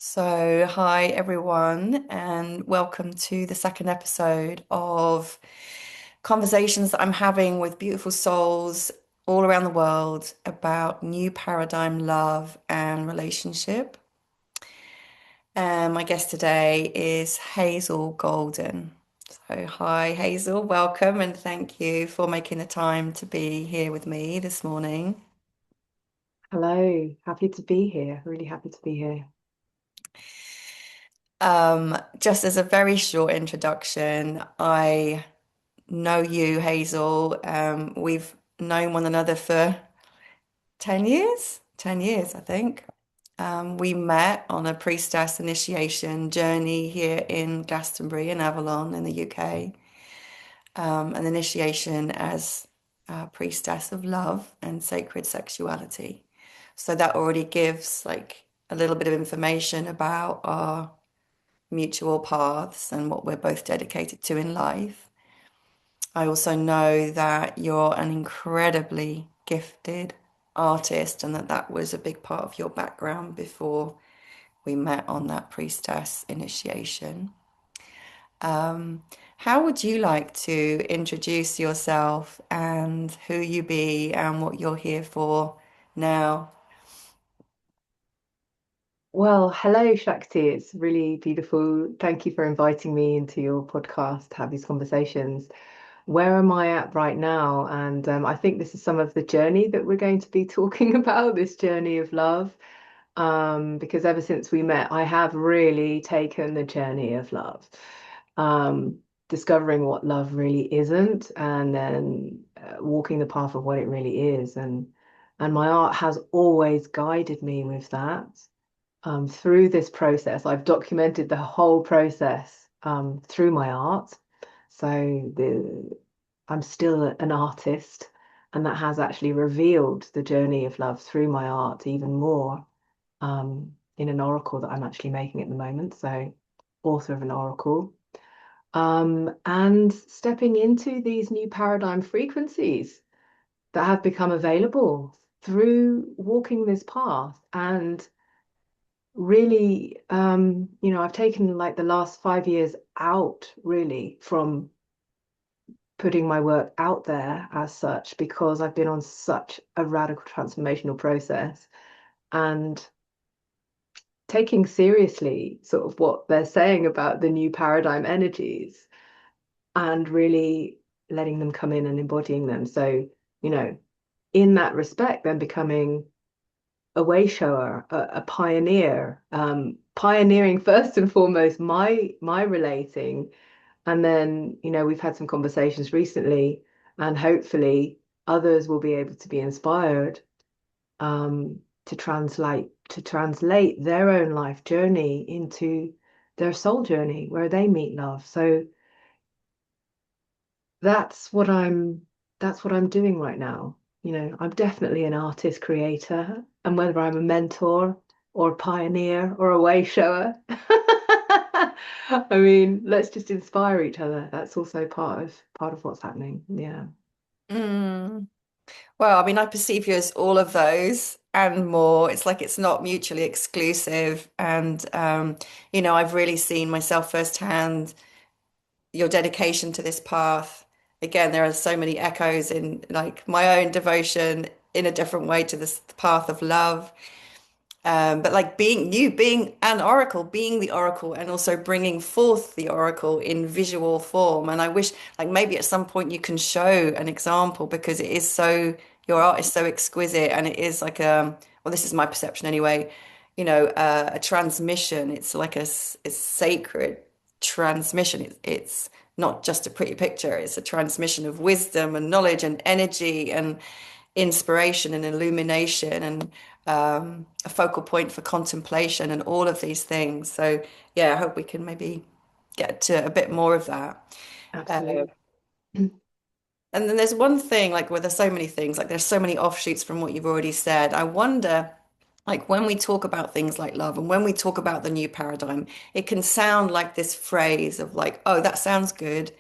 So, hi everyone, and welcome to the second episode of conversations that I'm having with beautiful souls all around the world about new paradigm love and relationship. And my guest today is Hazel Golden. So, hi Hazel, welcome, and thank you for making the time to be here with me this morning. Hello, happy to be here. Really happy to be here. Just as a very short introduction, I know you, Hazel. We've known one another for 10 years, 10 years, I think. We met on a priestess initiation journey here in Glastonbury in Avalon in the UK. An initiation as a priestess of love and sacred sexuality. So that already gives like a little bit of information about our mutual paths and what we're both dedicated to in life. I also know that you're an incredibly gifted artist and that was a big part of your background before we met on that priestess initiation. How would you like to introduce yourself and who you be and what you're here for now? Well, hello, Shakti. It's really beautiful. Thank you for inviting me into your podcast to have these conversations. Where am I at right now? And I think this is some of the journey that we're going to be talking about, this journey of love. Because ever since we met, I have really taken the journey of love, discovering what love really isn't, and then walking the path of what it really is. And my art has always guided me with that. Through this process, I've documented the whole process through my art. So I'm still an artist, and that has actually revealed the journey of love through my art even more in an oracle that I'm actually making at the moment. So, author of an oracle. And stepping into these new paradigm frequencies that have become available through walking this path. And really, I've taken like the last 5 years out really from putting my work out there as such because I've been on such a radical transformational process. And taking seriously sort of what they're saying about the new paradigm energies and really letting them come in and embodying them. So, you know, in that respect, then becoming a way shower, a pioneer, pioneering first and foremost my relating. And then, we've had some conversations recently, and hopefully others will be able to be inspired to translate their own life journey into their soul journey where they meet love. So that's what I'm that's what I'm doing right now. I'm definitely an artist creator, and whether I'm a mentor or a pioneer or a way shower, I mean, let's just inspire each other. That's also part of what's happening. Yeah. Mm. Well, I mean, I perceive you as all of those and more. It's like it's not mutually exclusive. And, I've really seen myself firsthand your dedication to this path. Again, there are so many echoes in like my own devotion in a different way to this path of love. But like being an oracle, being the oracle, and also bringing forth the oracle in visual form. And I wish, like, maybe at some point you can show an example because it is so, your art is so exquisite and it is like well, this is my perception anyway, a transmission. It's like a sacred transmission. It's not just a pretty picture, it's a transmission of wisdom and knowledge and energy and inspiration and illumination and a focal point for contemplation and all of these things. So, yeah, I hope we can maybe get to a bit more of that. Uh, Absolutely. and then there's one thing, like, where there's so many things, like, there's so many offshoots from what you've already said. I wonder, like, when we talk about things like love and when we talk about the new paradigm, it can sound like this phrase of, like, oh, that sounds good.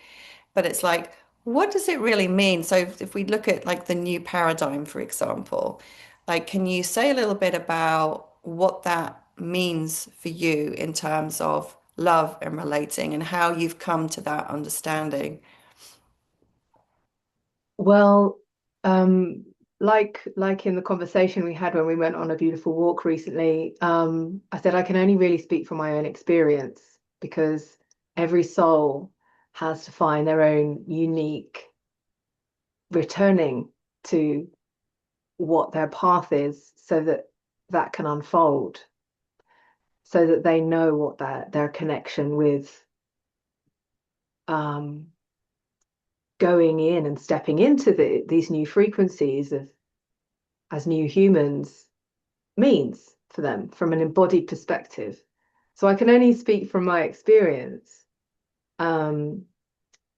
But it's like, what does it really mean? So if we look at like the new paradigm, for example, like, can you say a little bit about what that means for you in terms of love and relating and how you've come to that understanding. Well, um, like in the conversation we had when we went on a beautiful walk recently, I said I can only really speak from my own experience because every soul has to find their own unique returning to what their path is so that that can unfold, so that they know what their connection with um, going in and stepping into these new frequencies of as new humans means for them from an embodied perspective. So I can only speak from my experience. Um,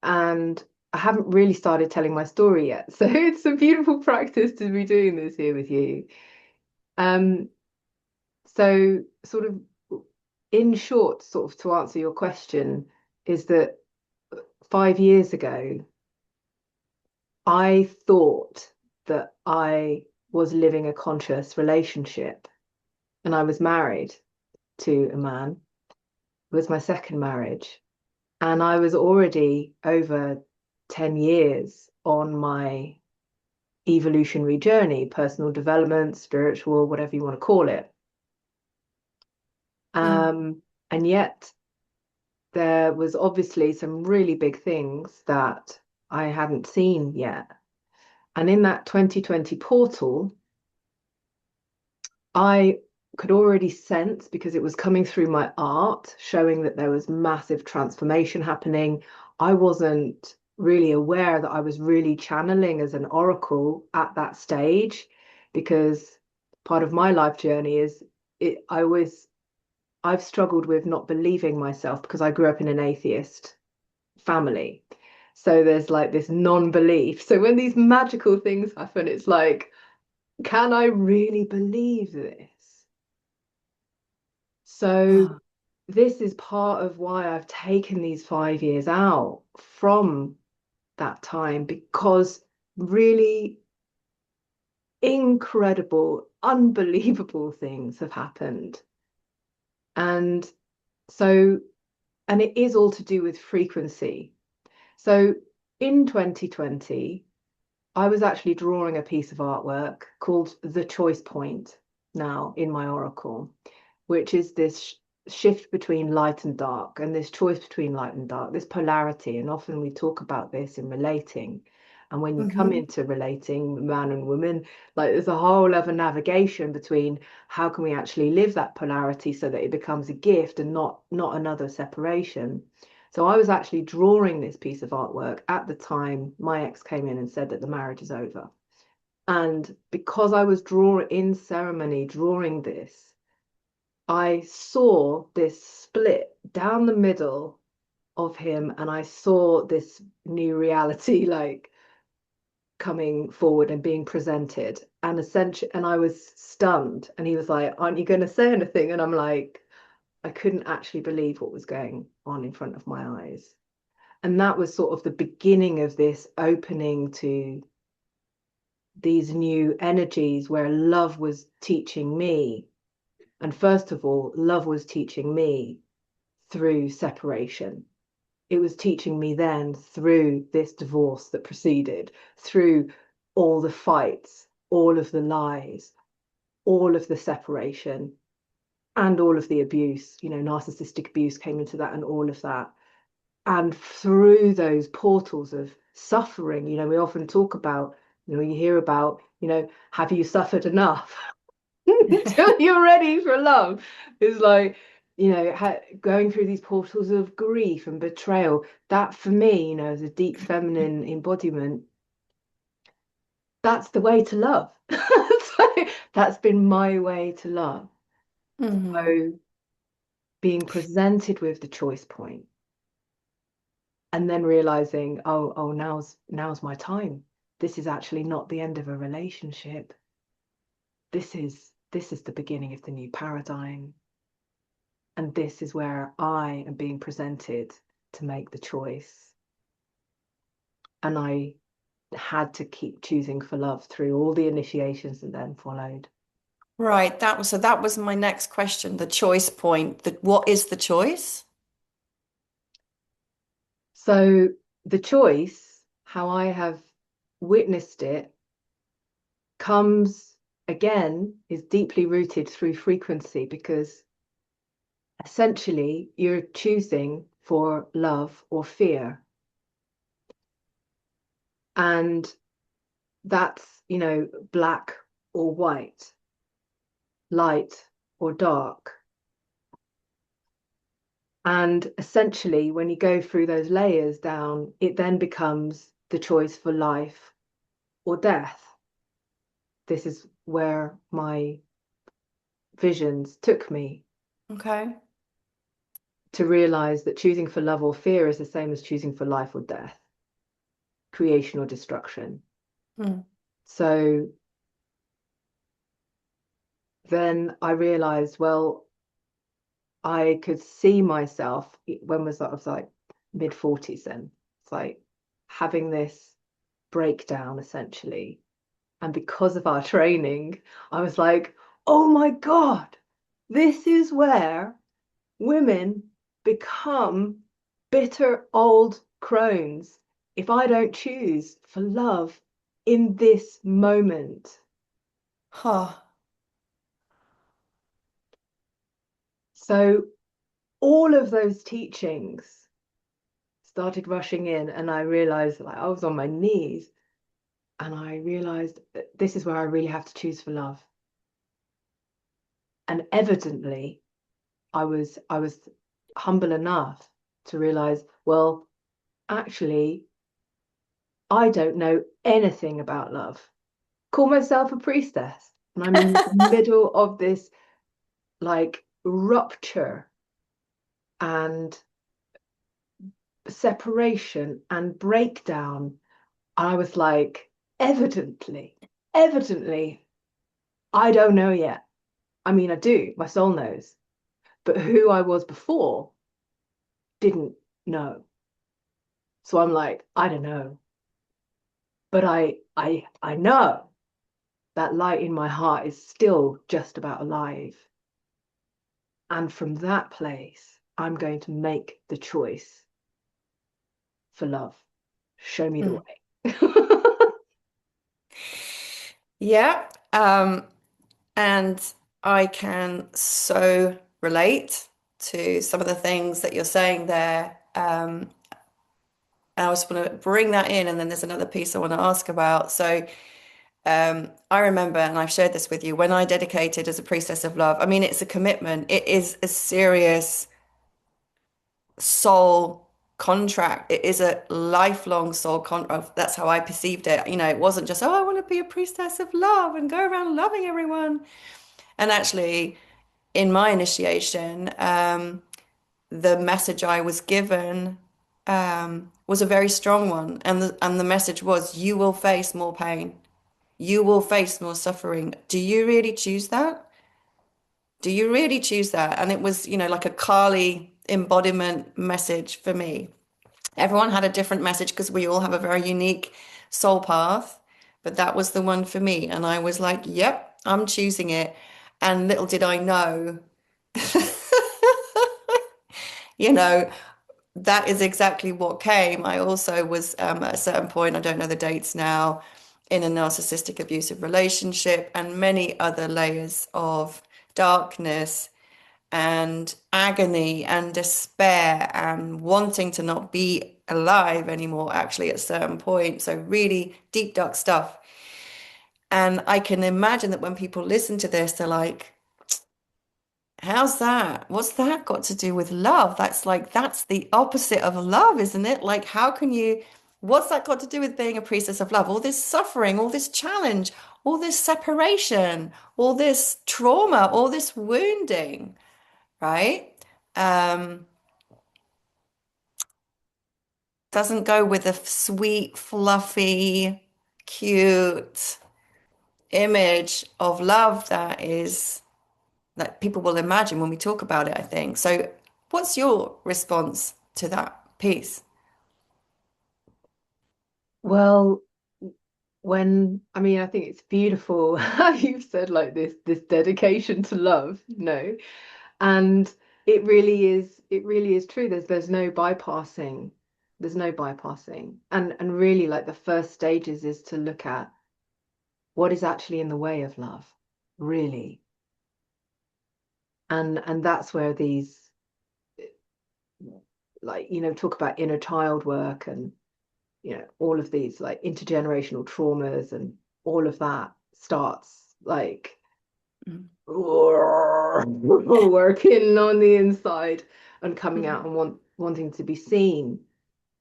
and I haven't really started telling my story yet. So it's a beautiful practice to be doing this here with you. Um, so sort of in short, sort of to answer your question, is that 5 years ago, I thought that I was living a conscious relationship and I was married to a man. It was my second marriage. And I was already over 10 years on my evolutionary journey, personal development, spiritual, whatever you want to call it. Mm, And yet there was obviously some really big things that I hadn't seen yet. And in that 2020 portal, I could already sense because it was coming through my art, showing that there was massive transformation happening. I wasn't really aware that I was really channeling as an oracle at that stage because part of my life journey is I've struggled with not believing myself because I grew up in an atheist family. So there's like this non-belief. So when these magical things happen, it's like, can I really believe this? So ah, this is part of why I've taken these 5 years out from that time because really incredible, unbelievable things have happened. And so, and it is all to do with frequency. So in 2020, I was actually drawing a piece of artwork called The Choice Point now in my oracle, which is this shift between light and dark and this choice between light and dark, this polarity. And often we talk about this in relating. And when you come mhm, into relating man and woman, like there's a whole other navigation between how can we actually live that polarity so that it becomes a gift and not another separation. So I was actually drawing this piece of artwork at the time my ex came in and said that the marriage is over. And because I was drawing in ceremony, drawing this, I saw this split down the middle of him, and I saw this new reality like coming forward and being presented. And essentially, and I was stunned. And he was like, "Aren't you going to say anything?" And I'm like, I couldn't actually believe what was going on in front of my eyes. And that was sort of the beginning of this opening to these new energies where love was teaching me. And first of all, love was teaching me through separation. It was teaching me then through this divorce that preceded, through all the fights, all of the lies, all of the separation, and all of the abuse. Narcissistic abuse came into that, and all of that. And through those portals of suffering, we often talk about, you hear about, have you suffered enough until you're ready for love? It's like, going through these portals of grief and betrayal. That for me, as a deep feminine embodiment, that's the way to love. So that's been my way to love. mhm, So being presented with the choice point and then realizing, oh, now's my time. This is actually not the end of a relationship. This is the beginning of the new paradigm. And this is where I am being presented to make the choice. And I had to keep choosing for love through all the initiations that then followed. Right. That was my next question, the choice point. What is the choice? So the choice, how I have witnessed it, comes again, is deeply rooted through frequency because essentially you're choosing for love or fear. And that's, black or white, light or dark. And essentially, when you go through those layers down, it then becomes the choice for life or death. This is where my visions took me Okay. to realize that choosing for love or fear is the same as choosing for life or death, creation or destruction. Hmm. So then I realized, well, I could see myself when was that? I was like mid 40s then. It's like having this breakdown essentially. And because of our training, I was like, oh my God, this is where women become bitter old crones if I don't choose for love in this moment. Huh. So all of those teachings started rushing in, and I realized like I was on my knees and I realized that this is where I really have to choose for love. And evidently, I was humble enough to realize, well, actually, I don't know anything about love. Call myself a priestess, and I'm in the middle of this like rupture and separation and breakdown. I was like, evidently, I don't know yet. I mean, I do, my soul knows, but who I was before didn't know. So I'm like, I don't know, but I know that light in my heart is still just about alive. And from that place, I'm going to make the choice for love. Show me the Hmm. way. Yeah. And I can so relate to some of the things that you're saying there. And I just want to bring that in, and then there's another piece I want to ask about. So, I remember, and I've shared this with you, when I dedicated as a priestess of love. I mean, it's a commitment. It is a serious soul contract. It is a lifelong soul contract. That's how I perceived it. It wasn't just, oh, I want to be a priestess of love and go around loving everyone. And actually, in my initiation, the message I was given was a very strong one. And the message was, you will face more pain. You will face more suffering. Do you really choose that? Do you really choose that? And it was, like a Kali embodiment message for me. Everyone had a different message because we all have a very unique soul path, but that was the one for me. And I was like, yep, I'm choosing it. And little did I know, you know, that is exactly what came. I also was at a certain point, I don't know the dates now, in a narcissistic abusive relationship and many other layers of darkness and agony and despair and wanting to not be alive anymore, actually, at a certain point. So, really deep, dark stuff. And I can imagine that when people listen to this, they're like, how's that? What's that got to do with love? That's the opposite of love, isn't it? Like, what's that got to do with being a priestess of love? All this suffering, all this challenge, all this separation, all this trauma, all this wounding, right? Um, doesn't go with a sweet, fluffy, cute image of love that people will imagine when we talk about it, I think. So, what's your response to that piece? Well, I mean, I think it's beautiful how you've said like this dedication to love, and it really is true. There's no bypassing. There's no bypassing. And really like the first stages is to look at what is actually in the way of love, really. And that's where these like, talk about inner child work and all of these like intergenerational traumas and all of that starts like Mm, working on the inside and coming out mm, and wanting to be seen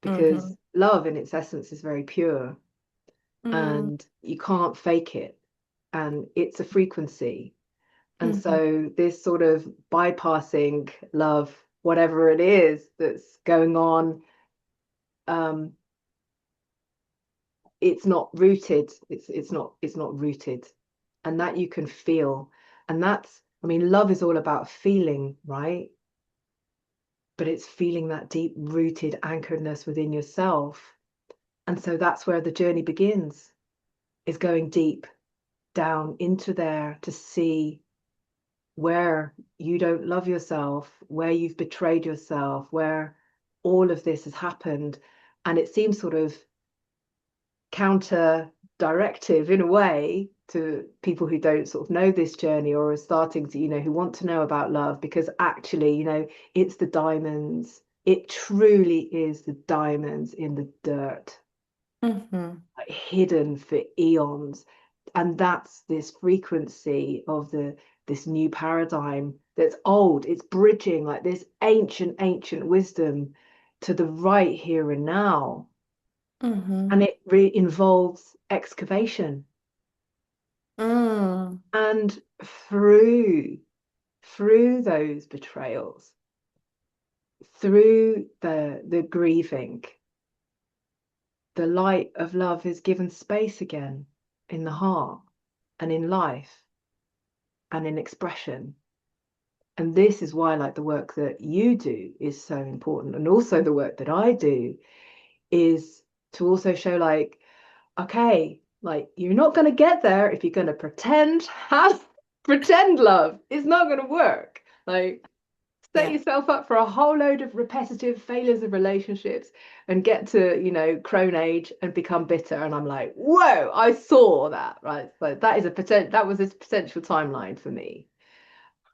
mhm, because love in its essence is very pure mm, and you can't fake it and it's a frequency. And mhm, so this sort of bypassing love, whatever it is that's going on, um, it's not rooted. It's not rooted, and that you can feel. And that's, I mean, love is all about feeling, right? But it's feeling that deep rooted anchoredness within yourself. And so that's where the journey begins, is going deep down into there to see where you don't love yourself, where you've betrayed yourself, where all of this has happened. And it seems sort of counter directive in a way to people who don't sort of know this journey or are starting to, who want to know about love, because actually, it's the diamonds. It truly is the diamonds in the dirt, mhm, like hidden for eons. And that's this frequency of this new paradigm that's old. It's bridging like this ancient wisdom to the right here and now. mhm, And it involves excavation. mm, And through those betrayals, through the grieving, the light of love is given space again in the heart and in life and in expression. And this is why like the work that you do is so important, and also the work that I do is to also show like, okay, like you're not going to get there if you're going to pretend love. It's not going to work. Like set yeah, yourself up for a whole load of repetitive failures of relationships and get to, crone age and become bitter. And I'm like, whoa, I saw that, right? So that was this potential timeline for me.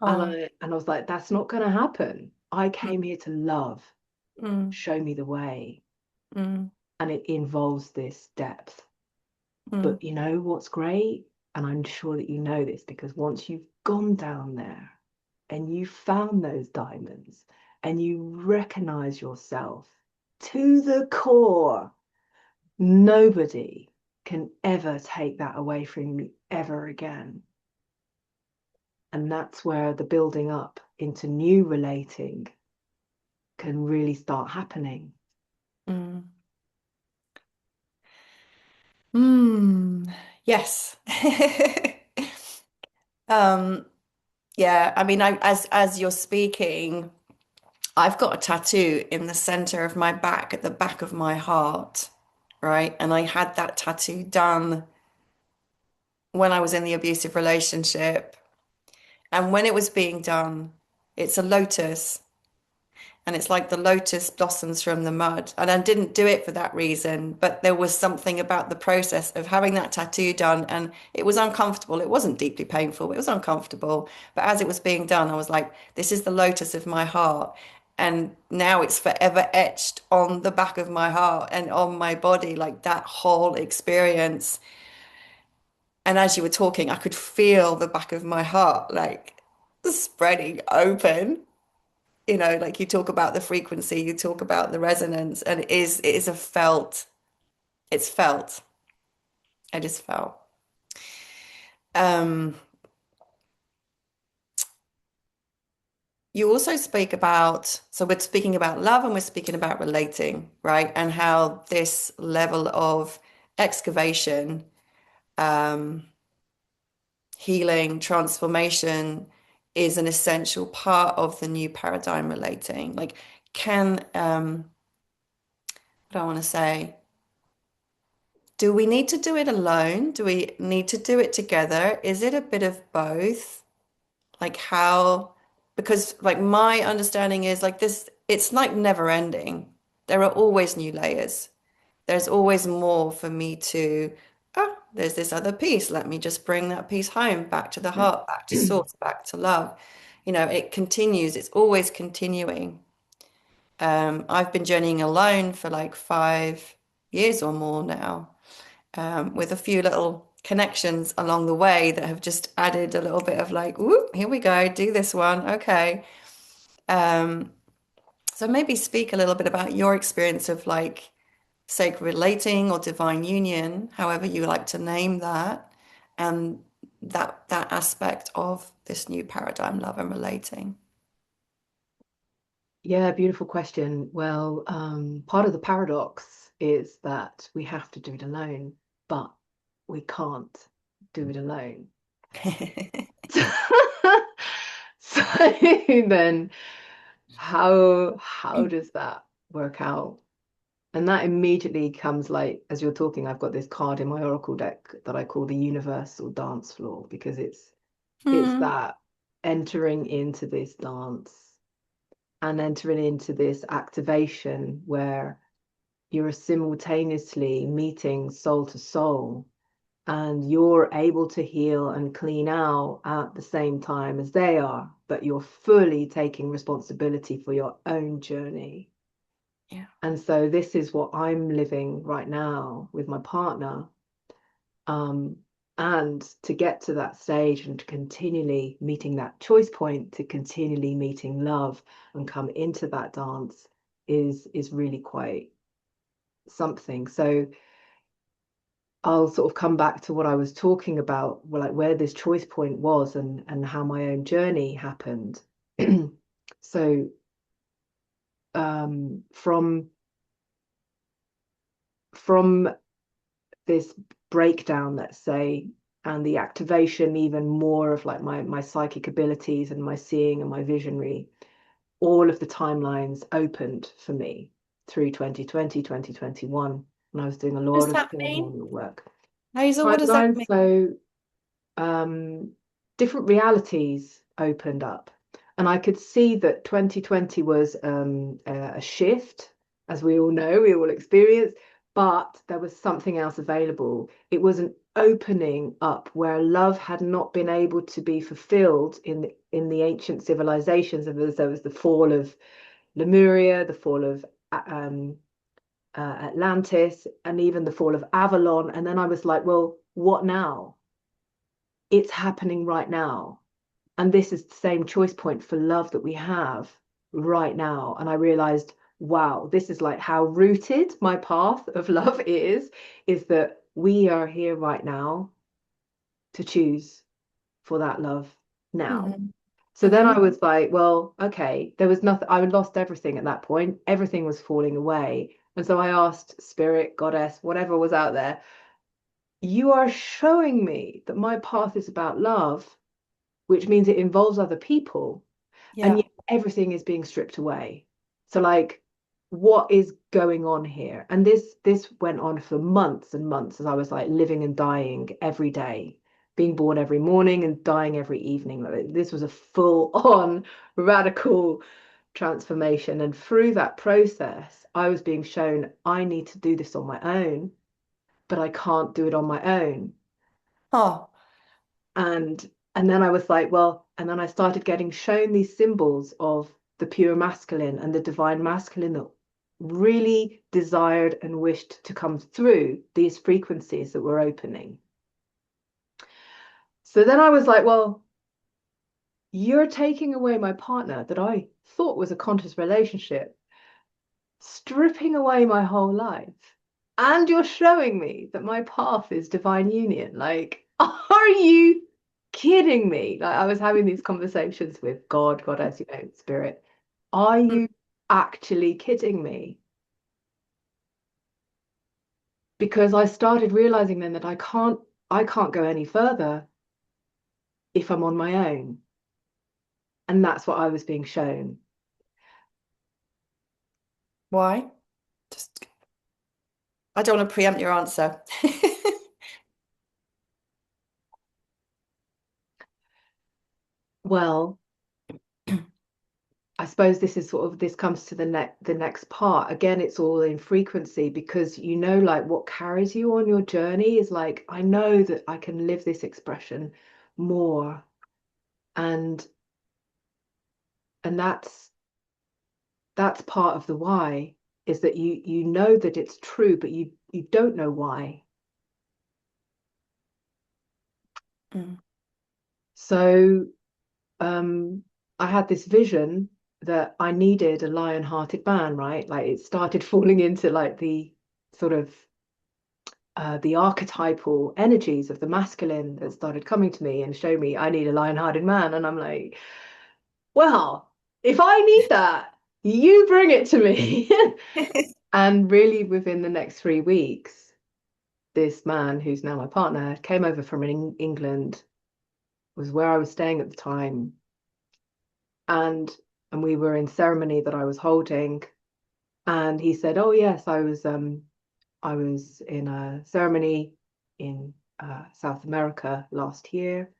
And oh, I was like, that's not going to happen. I mm, came here to love, mm, show me the way. mm, And it involves this depth. mm, But you know what's great? And I'm sure that you know this because once you've gone down there and you found those diamonds and you recognize yourself to the core, nobody can ever take that away from you ever again. And that's where the building up into new relating can really start happening. mm, mm. Yes. Um, yeah, I mean, as you're speaking, I've got a tattoo in the center of my back, at the back of my heart, right? And I had that tattoo done when I was in the abusive relationship. And when it was being done, it's a lotus. And it's like the lotus blossoms from the mud. And I didn't do it for that reason, but there was something about the process of having that tattoo done. And it was uncomfortable. It wasn't deeply painful, it was uncomfortable. But as it was being done, I was like, this is the lotus of my heart. And now it's forever etched on the back of my heart and on my body, like that whole experience. And as you were talking, I could feel the back of my heart like spreading open. Like you talk about the frequency, you talk about the resonance, and it is a felt, it's felt. It is felt. Um, you also speak about, so we're speaking about love and we're speaking about relating, right? And how this level of excavation, um, healing, transformation is an essential part of the new paradigm relating. Like, what do I want to say? do we need to do it alone? Do we need to do it together? Is it a bit of both? Like how, because like my understanding is like this, it's like never ending. There are always new layers. There's always more for me to, oh, there's this other piece. Let me just bring that piece home, back to the heart, back to source, back to love. It continues. It's always continuing. I've been journeying alone for like 5 years or more now, with a few little connections along the way that have just added a little bit of like, ooh, here we go, do this one. Okay. Um, so maybe speak a little bit about your experience of like sacred relating or divine union, however you like to name that, and that aspect of this new paradigm, love and relating. Yeah, beautiful question. Well, part of the paradox is that we have to do it alone, but we can't do it alone. So then how does that work out? And that immediately comes like as you're talking, I've got this card in my oracle deck that I call the universal dance floor because it's Hmm. that entering into this dance and entering into this activation where you're simultaneously meeting soul to soul and you're able to heal and clean out at the same time as they are, but you're fully taking responsibility for your own journey. Yeah. And so this is what I'm living right now with my partner. Um, and to get to that stage and to continually meeting that choice point, to continually meeting love and come into that dance is really quite something. So I'll sort of come back to what I was talking about, well, like where this choice point was and how my own journey happened. So from from this breakdown, let's say, and the activation even more of like my psychic abilities and my seeing and my visionary, all of the timelines opened for me through 2020, 2021, and I was doing a What does lot of that mean? ceremonial work. Hazel, what does that Timelines, mean? so um, different realities opened up. And I could see that 2020 was a shift, as we all know, we all experience, but there was something else available. It was an opening up where love had not been able to be fulfilled in the ancient civilizations. There was the fall of Lemuria, the fall of Atlantis, and even the fall of Avalon. And then I was like, well, what now? It's happening right now. And this is the same choice point for love that we have right now. And I realized, wow, this is like how rooted my path of love is that we are here right now to choose for that love now. Hmm. So then I Hmm. was like, well, okay, there was nothing, I lost everything at that point. Everything was falling away. And so I asked Spirit, Goddess, whatever was out there, you are showing me that my path is about love, which means it involves other people, and Yeah. yet everything is being stripped away. So like, what is going on here? And this went on for months and months as I was like living and dying every day, being born every morning and dying every evening. Like, this was a full on radical transformation. And through that process, I was being shown I need to do this on my own, but I can't do it on my own. Oh, And then I was like, well, and then I started getting shown these symbols of the pure masculine and the divine masculine that really desired and wished to come through these frequencies that were opening. So then I was like, well, you're taking away my partner that I thought was a conscious relationship, stripping away my whole life. And you're showing me that my path is divine union. Like, are you kidding me? Like, I was having these conversations with God, Goddess, you know, spirit. Are mm, you actually kidding me? Because I started realizing then that I can't go any further if I'm on my own. And that's what I was being shown. why? Just I don't want to preempt your answer. Well, I suppose this is sort of this comes to the next part. Again, it's all in frequency because you know, like what carries you on your journey is like, I know that I can live this expression more. And and that's part of the why is that you know that it's true, but you don't know why. Mm, So I had this vision that I needed a lion-hearted man, right? Like it started falling into like the sort of the archetypal energies of the masculine that started coming to me and show me I need a lion-hearted man. And I'm like, well, if I need that, you bring it to me. And really within the next 3 weeks, this man who's now my partner came over from England, was where I was staying at the time, and and we were in ceremony that I was holding, and he said, "Oh yes, I was in a ceremony in South America last year,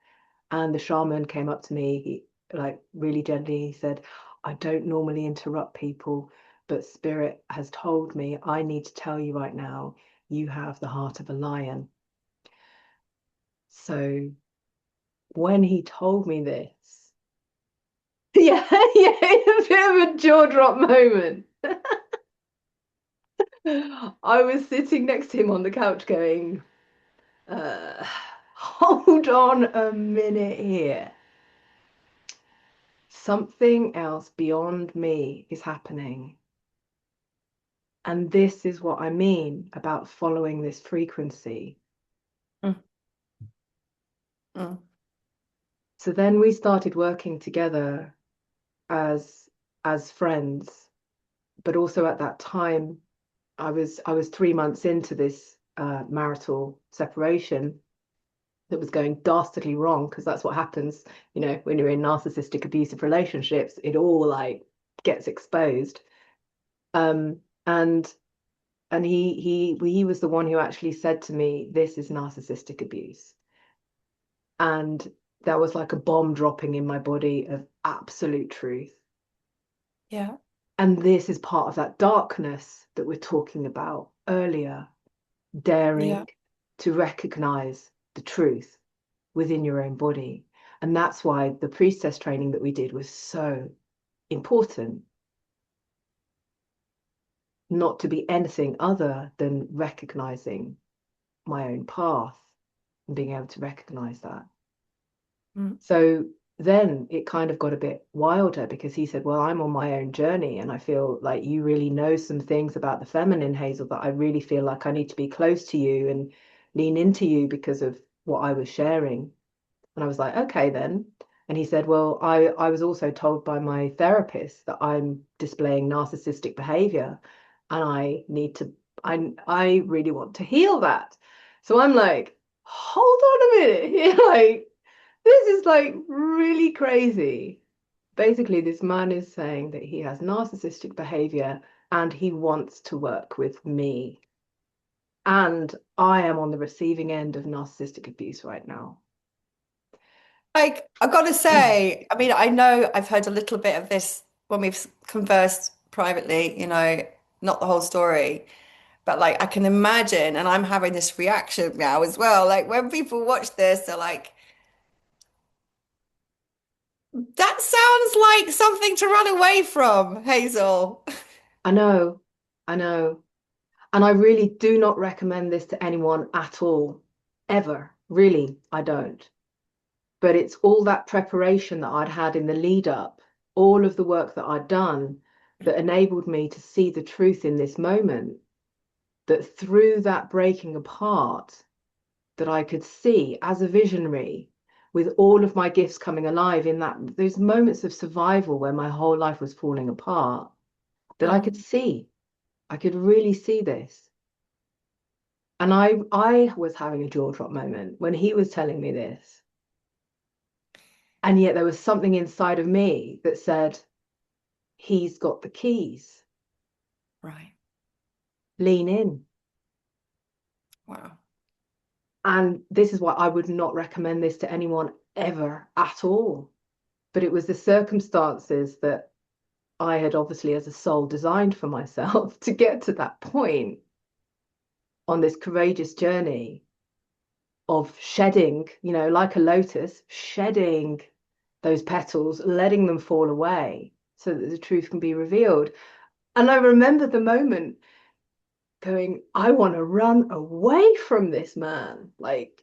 and the shaman came up to me, like really gently, he said, I don't normally interrupt people, but Spirit has told me I need to tell you right now, you have the heart of a lion." So when he told me this, yeah, yeah, a bit of a jaw drop moment. I was sitting next to him on the couch going, hold on a minute here. Something else beyond me is happening. And this is what I mean about following this frequency. mm, mm, So then we started working together as as friends, but also at that time I was 3 months into this marital separation that was going dastardly wrong because that's what happens, you know, when you're in narcissistic abusive relationships, it all like gets exposed. Um, and he was the one who actually said to me, "This is narcissistic abuse." And there was like a bomb dropping in my body of absolute truth. yeah, And this is part of that darkness that we're talking about earlier, yeah, daring to recognize the truth within your own body. And that's why the priestess training that we did was so important, not to be anything other than recognizing my own path and being able to recognize that. mm, So then it kind of got a bit wilder because he said, well, I'm on my own journey and I feel like you really know some things about the feminine, Hazel, that I really feel like I need to be close to you and lean into you because of what I was sharing. And I was like, okay, then. And he said, well, I was also told by my therapist that I'm displaying narcissistic behavior and I need to, I really want to heal that. So I'm like, hold on a minute. Like, this is like really crazy. Basically, this man is saying that he has narcissistic behavior and he wants to work with me. And I am on the receiving end of narcissistic abuse right now. like I've got to say, I mean, I know I've heard a little bit of this when we've conversed privately, you know, not the whole story, but like I can imagine, and I'm having this reaction now as well. Like when people watch this, they're like, that sounds like something to run away from, Hazel. I know, I know. And I really do not recommend this to anyone at all, ever. Really, I don't. But it's all that preparation that I'd had in the lead up, all of the work that I'd done that enabled me to see the truth in this moment, that through that breaking apart, that I could see as a visionary with all of my gifts coming alive in that those moments of survival where my whole life was falling apart, that I could Mm. see, I could really see this. And I was having a jaw drop moment when he was telling me this. And yet there was something inside of me that said, he's got the keys. Right. Lean in. Wow. And this is why I would not recommend this to anyone ever at all. But it was the circumstances that I had obviously as a soul designed for myself to get to that point on this courageous journey of shedding, like a lotus, shedding those petals, letting them fall away so that the truth can be revealed. And I remember the moment going, I want to run away from this man. Like,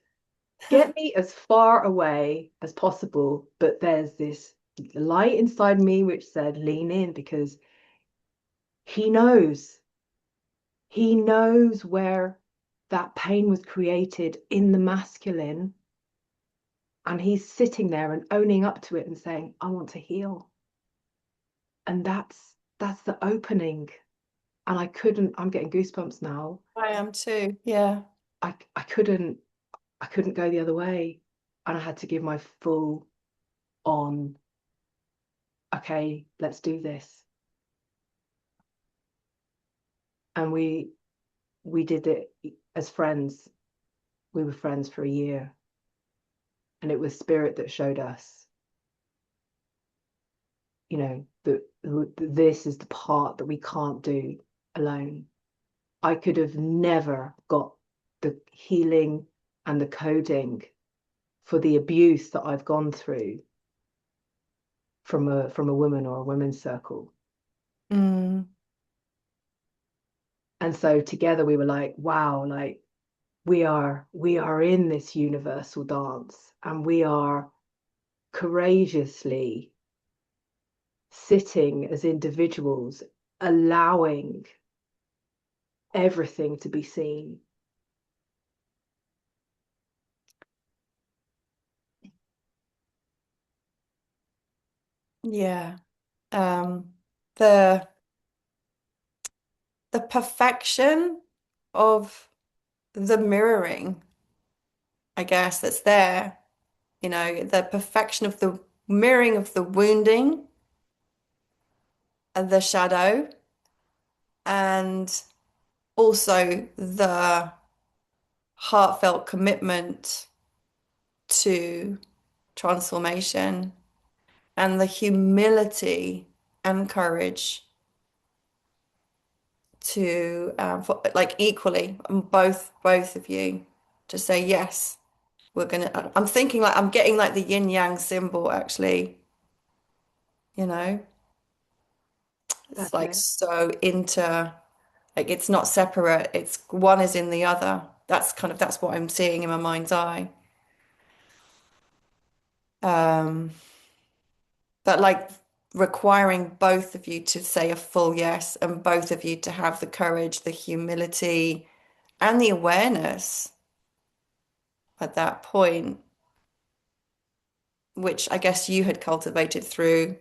get me as far away as possible. But there's this light inside me which said, lean in, because he knows. He knows where that pain was created in the masculine. And he's sitting there and owning up to it and saying, I want to heal. And that's the opening. And I'm getting goosebumps now. I am too. Yeah. I couldn't go the other way. And I had to give my full on, okay, let's do this. And we did it as friends. We were friends for a year. And it was spirit that showed us, that this is the part that we can't do alone. I could have never got the healing and the coding for the abuse that I've gone through from a woman or a women's circle. Mm. And so together we were like, wow, like we are in this universal dance, and we are courageously sitting as individuals, allowing everything to be seen. Yeah. Um, the the perfection of the mirroring, I guess, that's there. The perfection of the mirroring of the wounding and the shadow, and also the heartfelt commitment to transformation and the humility and courage to like equally, both of you to say yes, we're gonna. I'm thinking like I'm getting like the yin yang symbol actually, you know. It's That's like it. so like it's not separate, it's one is in the other. That's what I'm seeing in my mind's eye. Um, but like requiring both of you to say a full yes and both of you to have the courage, the humility, and the awareness at that point, which I guess you had cultivated through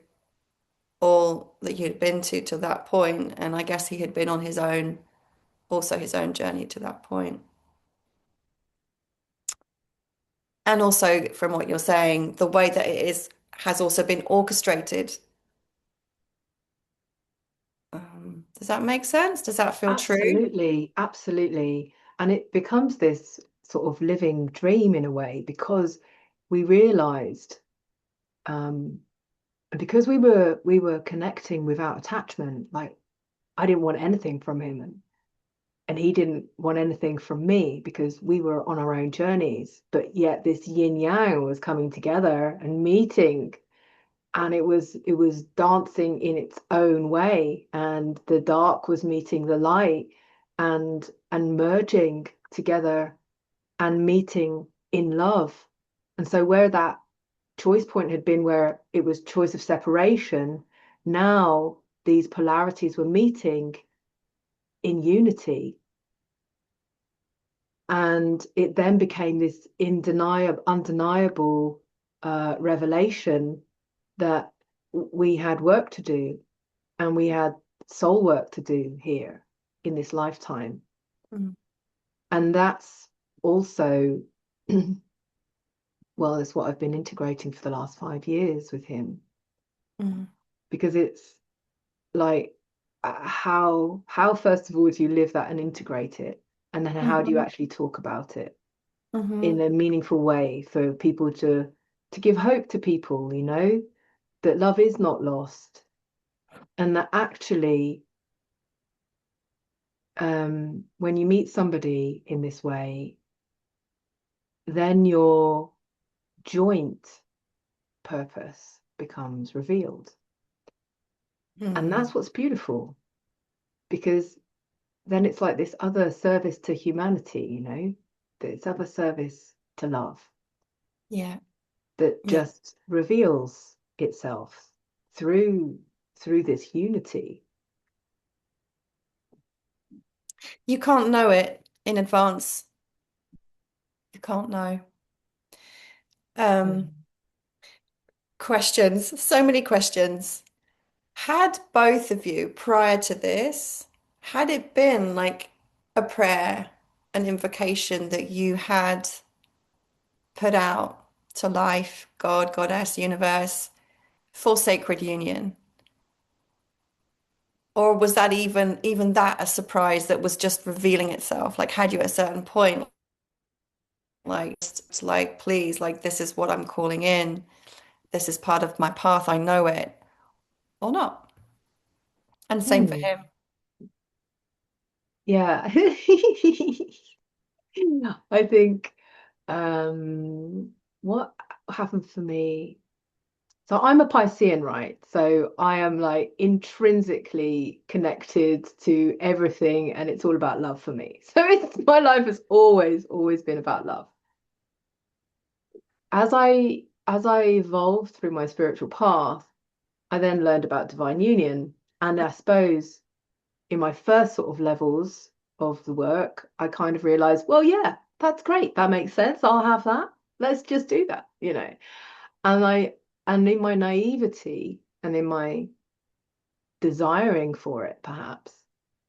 all that you'd been to that point, and I guess he had been on his own, also his own journey to that point. And also from what you're saying, the way that it is has also been orchestrated. Does that make sense? Does that feel true? Absolutely, absolutely. And it becomes this sort of living dream in a way, because we realized, um, and because we were connecting without attachment, like I didn't want anything from him, and he didn't want anything from me, because we were on our own journeys. But yet this yin yang was coming together and meeting, and it was dancing in its own way, and the dark was meeting the light, and merging together and meeting in love. And so where that choice point had been, where it was choice of separation, now these polarities were meeting in unity. And it then became this undeniable revelation that we had work to do, and we had soul work to do here in this lifetime. Mm, And that's also, well, it's what I've been integrating for the last 5 years with him, mm, because it's like, how first of all do you live that and integrate it? And then how do you Hmm. actually talk about it in Hmm. a meaningful way for people to give hope to people, that love is not lost, and that actually, when you meet somebody in this way, then your joint purpose becomes revealed. And Hmm. that's what's beautiful, because then it's like this other service to humanity, this other service to love Yeah. that Yeah. just reveals itself through through this unity. You can't know it in advance. You can't know. Um, Mm. Questions, so many questions. Had both of you prior to this, had it been like a prayer, an invocation that you had put out to life, God, Goddess, universe, for sacred union? Or was that even that a surprise that was just revealing itself? Like had you at a certain point, like just like, please, like this is what I'm calling in. This is part of my path. I know it, or not. And same for Hmm. him. Yeah. I think what happened for me. So I'm a Piscean, right? So I am like intrinsically connected to everything, and it's all about love for me. So my life has always been about love. As I evolved through my spiritual path, I then learned about divine union. And I suppose in my first sort of levels of the work, I kind of realized, well, yeah, that's great. That makes sense. I'll have that. Let's just do that. And and in my naivety and in my desiring for it, perhaps,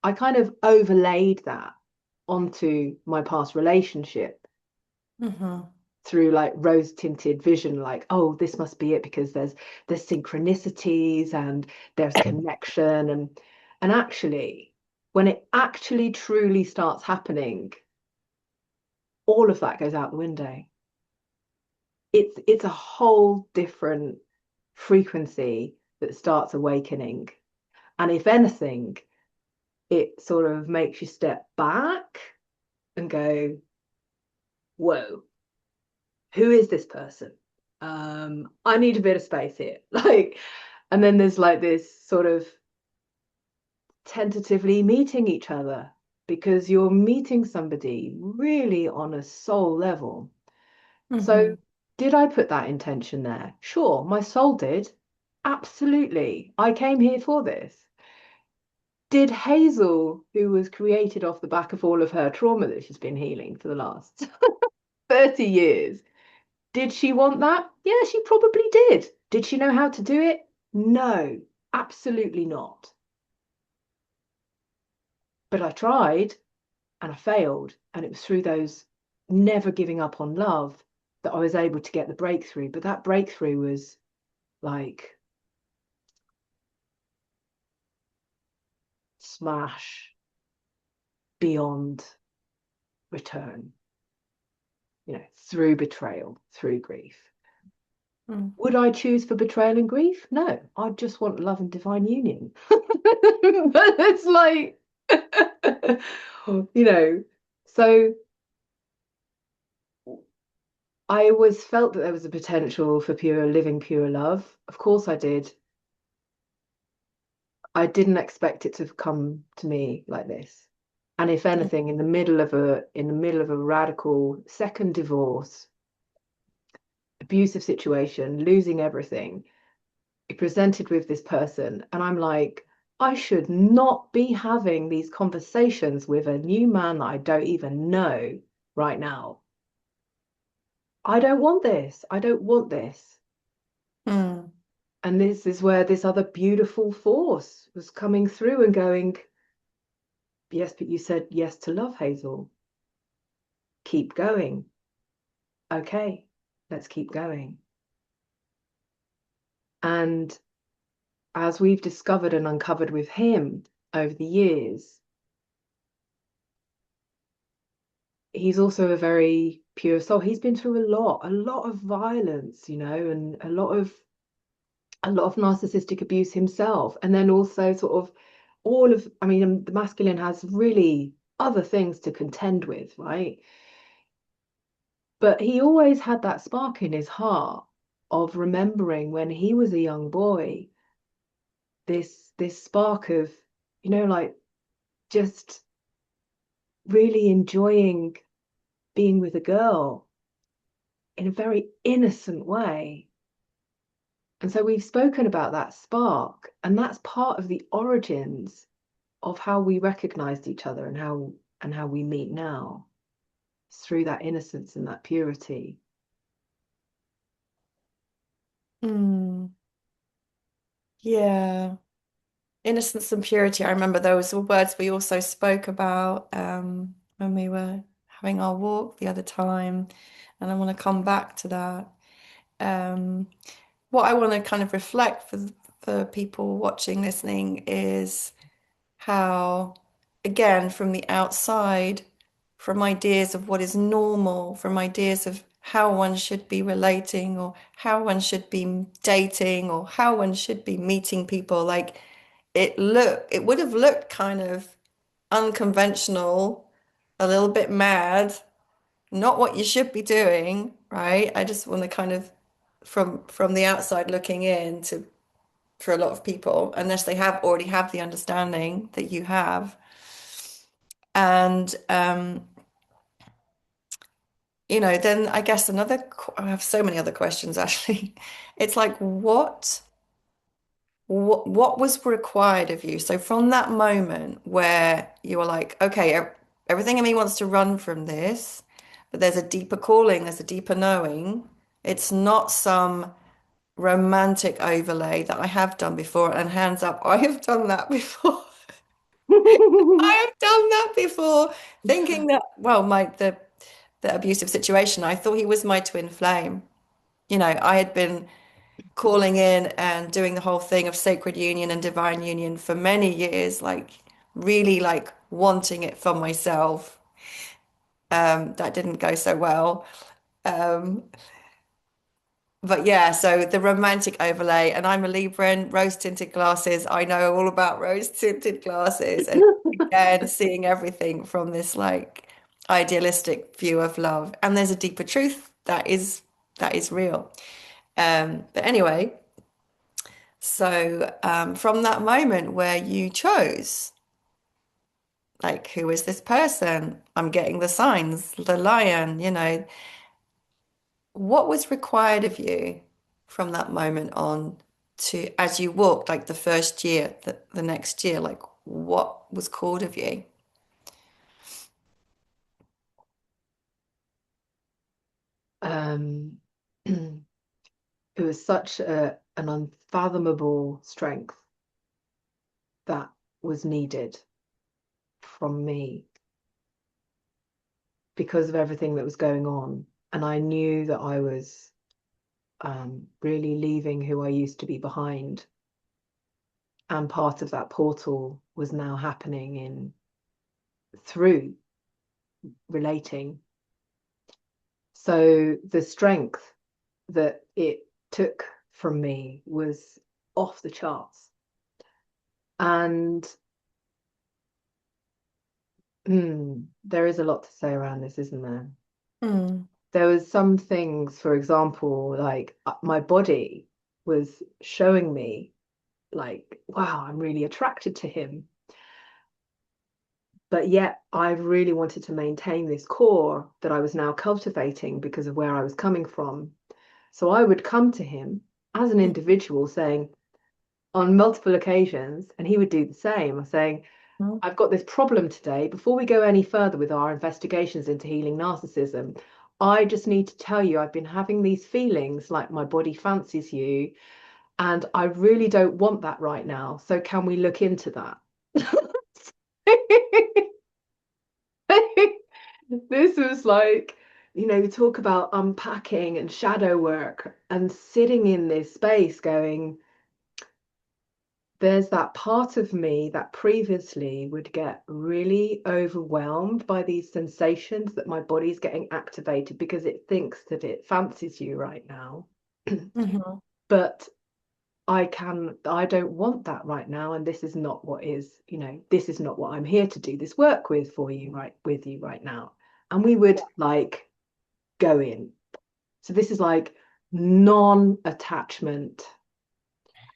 I kind of overlaid that onto my past relationship Hmm. through like rose tinted vision, like, oh, this must be it because there's synchronicities and there's connection, and actually when it actually truly starts happening, all of that goes out the window. It's a whole different frequency that starts awakening. And if anything, it sort of makes you step back and go, whoa, who is this person? I need a bit of space here. Like, and then there's like this sort of tentatively meeting each other because you're meeting somebody really on a soul level. So, Hmm. did I put that intention there? Sure, my soul did. Absolutely. I came here for this. Did Hazel, who was created off the back of all of her trauma that she's been healing for the last 30 years, did she want that? Yeah, she probably did. Did she know how to do it? No, absolutely not. But I tried and I failed. And it was through those never giving up on love that I was able to get the breakthrough. But that breakthrough was like smash beyond return, through betrayal, through grief. Mm. Would I choose for betrayal and grief? No, I just want love and divine union. But it's like, you know, so I always felt that there was a potential for pure living, pure love. Of course I did. I didn't expect it to come to me like this. And if anything, in the middle of a radical second divorce, abusive situation, losing everything, presented with this person, and I'm like, I should not be having these conversations with a new man that I don't even know right now. I don't want this. I don't want this. Mm. And this is where this other beautiful force was coming through and going, yes, but you said yes to love, Hazel. Keep going. Okay, let's keep going. And as we've discovered and uncovered with him over the years, he's also a very pure soul. He's been through a lot of violence, and a lot of narcissistic abuse himself. And then also sort of I mean, the masculine has really other things to contend with, right? But he always had that spark in his heart of remembering when he was a young boy, this spark of, like just really enjoying being with a girl in a very innocent way. And so we've spoken about that spark, and that's part of the origins of how we recognized each other and how we meet now, through that innocence and that purity. Mm, yeah. Innocence and purity. I remember those were words we also spoke about when we were having our walk the other time. And I want to come back to that. Um, what I want to kind of reflect for people watching, listening, is how, again, from the outside, from ideas of what is normal, from ideas of how one should be relating or how one should be dating or how one should be meeting people, like it would have looked kind of unconventional, a little bit mad, not what you should be doing, right? I just want to kind of from the outside looking in to for a lot of people, unless they have already have the understanding that you have. And then I guess I have so many other questions actually. It's like what was required of you? So from that moment where you were like, okay, everything in me wants to run from this, but there's a deeper calling, there's a deeper knowing. It's not some romantic overlay that I have done before. And hands up, I have done that before. I have done that before, thinking that, well, the abusive situation, I thought he was my twin flame. I had been calling in and doing the whole thing of sacred union and divine union for many years, like really like wanting it for myself. That didn't go so well. Um, but yeah, so the romantic overlay, and I'm a Libran, rose tinted glasses. I know all about rose tinted glasses, and again, seeing everything from this like idealistic view of love. And there's a deeper truth that is real. But anyway. So, from that moment where you chose, like, who is this person? I'm getting the signs, the lion, what was required of you from that moment on to, as you walked, like the first year, the next year, like, what was called of you? um, it was such an unfathomable strength that was needed from me because of everything that was going on. And I knew that I was really leaving who I used to be behind. And part of that portal was now happening in through relating. So the strength that it took from me was off the charts. And there is a lot to say around this, isn't there? Mm, There was some things, for example, like my body was showing me, like, wow, I'm really attracted to him. But yet I really wanted to maintain this core that I was now cultivating because of where I was coming from. So I would come to him as an mm, individual saying on multiple occasions, and he would do the same, saying, mm, I've got this problem today. Before we go any further with our investigations into healing narcissism, I just need to tell you, I've been having these feelings like my body fancies you, and I really don't want that right now. So can we look into that? This was like, talk about unpacking and shadow work and sitting in this space going, there's that part of me that previously would get really overwhelmed by these sensations that my body's getting activated because it thinks that it fancies you right now. Hmm. But I don't want that right now. And this is not what is, this is not what I'm here to do this work with you right now. And we would like go in. So this is like non-attachment.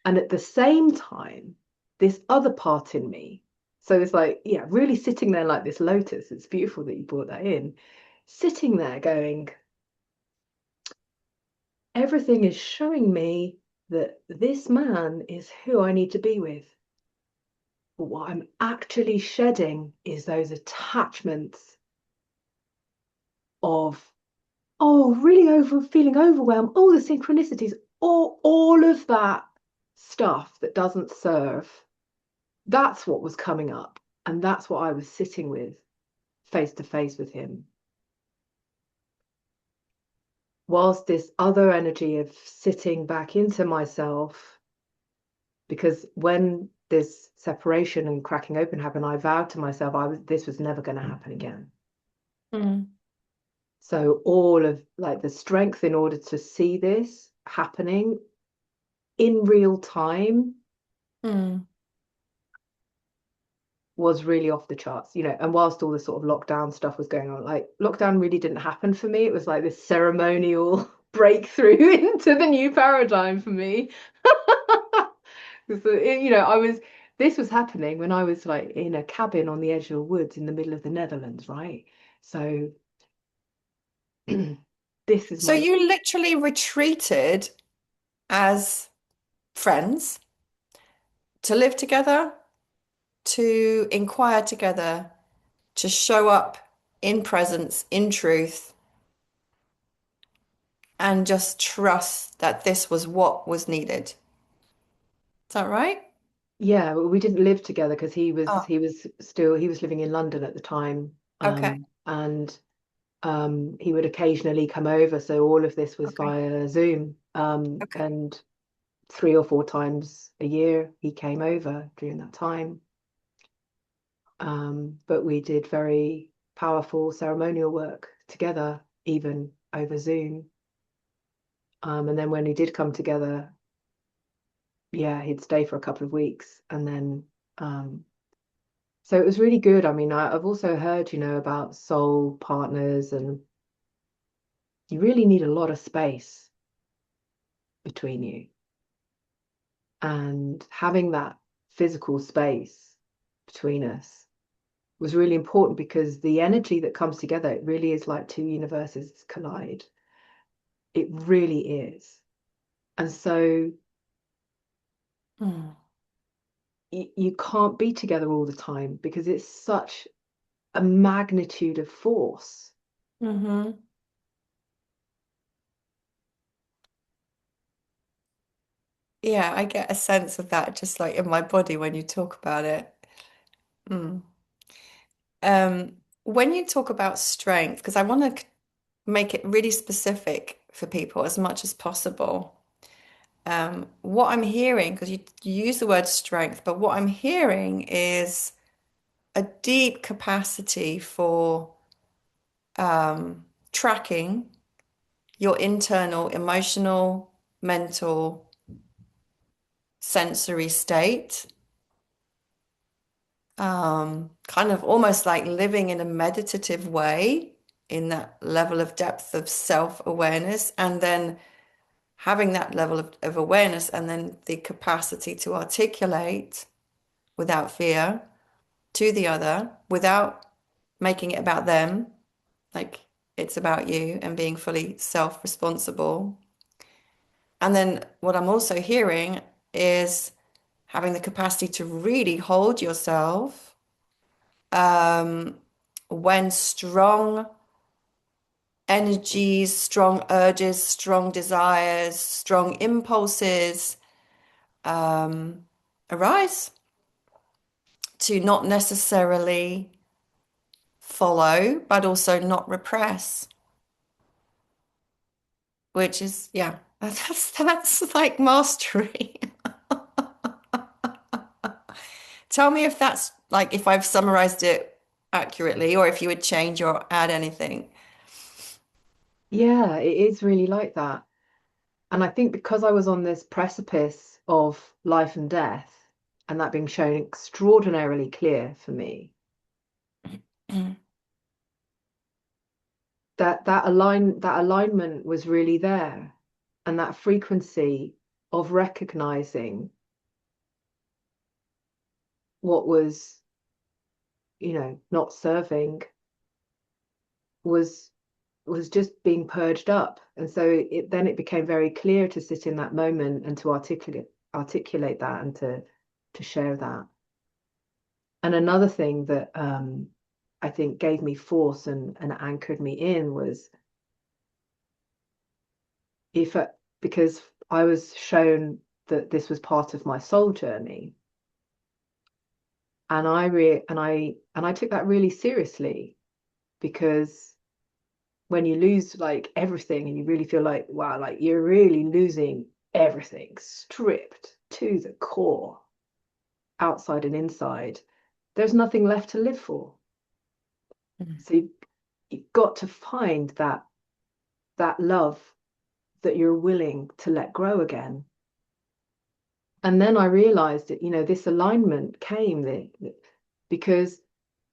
And at the same time, this other part in me, so it's like, yeah, really sitting there like this lotus. It's beautiful that you brought that in. Sitting there going, everything is showing me that this man is who I need to be with. But what I'm actually shedding is those attachments of, oh, really feeling overwhelmed, all the synchronicities, all of that stuff that doesn't serve. That's what was coming up. And that's what I was sitting with face to face with him. Whilst this other energy of sitting back into myself, because when this separation and cracking open happened, I vowed to myself this was never going to happen again. Mm. So all of like the strength in order to see this happening in real time Mm. was really off the charts, and whilst all the sort of lockdown stuff was going on, like lockdown really didn't happen for me. It was like this ceremonial breakthrough into the new paradigm for me. So, this was happening when I was like in a cabin on the edge of the woods in the middle of the Netherlands, right? So this is So my you literally retreated as friends to live together, to inquire together, to show up in presence, in truth, and just trust that this was what was needed. Is that right? Yeah, well, we didn't live together because he was Oh, he was still he was living in London at the time. okay. And he would occasionally come over, so all of this was Okay. via Zoom. Okay. And 3 or 4 times a year he came over during that time. But we did very powerful ceremonial work together, even over Zoom. And then when we did come together, yeah, he'd stay for a couple of weeks, and then so it was really good. I mean, I've also heard, about soul partners, and you really need a lot of space between you. And having that physical space between us was really important because the energy that comes together, it really is like two universes collide. It really is. And so Mm. you can't be together all the time because it's such a magnitude of force. Hmm. Yeah, I get a sense of that just like in my body when you talk about it. Mm. When you talk about strength, because I want to make it really specific for people as much as possible. What I'm hearing, because you use the word strength, but what I'm hearing is a deep capacity for tracking your internal emotional, mental, sensory state, kind of almost like living in a meditative way in that level of depth of self-awareness, and then having that level of awareness and then the capacity to articulate without fear to the other, without making it about them, like it's about you and being fully self-responsible. And then what I'm also hearing is having the capacity to really hold yourself when strong energies, strong urges, strong desires, strong impulses arise, to not necessarily follow, but also not repress, which is, yeah, that's like mastery. tell me if that's like if I've summarized it accurately or if you would change or add anything. Yeah, it is really like that. And I think because I was on this precipice of life and death, and that being shown extraordinarily clear for me, that alignment was really there, and that frequency of recognizing what was, not serving was was just being purged up. And so it became very clear to sit in that moment and to articulate that and to share that. And another thing that I think gave me force and anchored me in was if I, because I was shown that this was part of my soul journey, and I took that really seriously, because when you lose like everything and you really feel like, wow, like you're really losing everything, stripped to the core, outside and inside, there's nothing left to live for. Mm. So you've got to find that love that you're willing to let grow again. And then I realized that, this alignment came because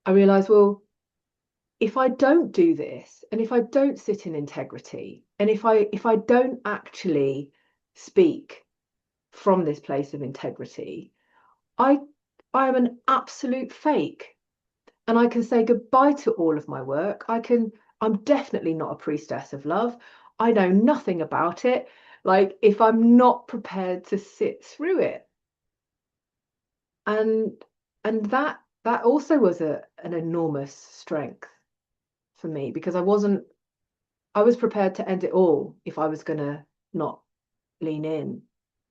I realized, well, if I don't do this, and if I don't sit in integrity, and if I don't actually speak from this place of integrity, I I am an absolute fake. And I can say goodbye to all of my work. I'm definitely not a priestess of love. I know nothing about it. Like, if I'm not prepared to sit through it. And that also was an enormous strength for me, because I was prepared to end it all if I was gonna not lean in,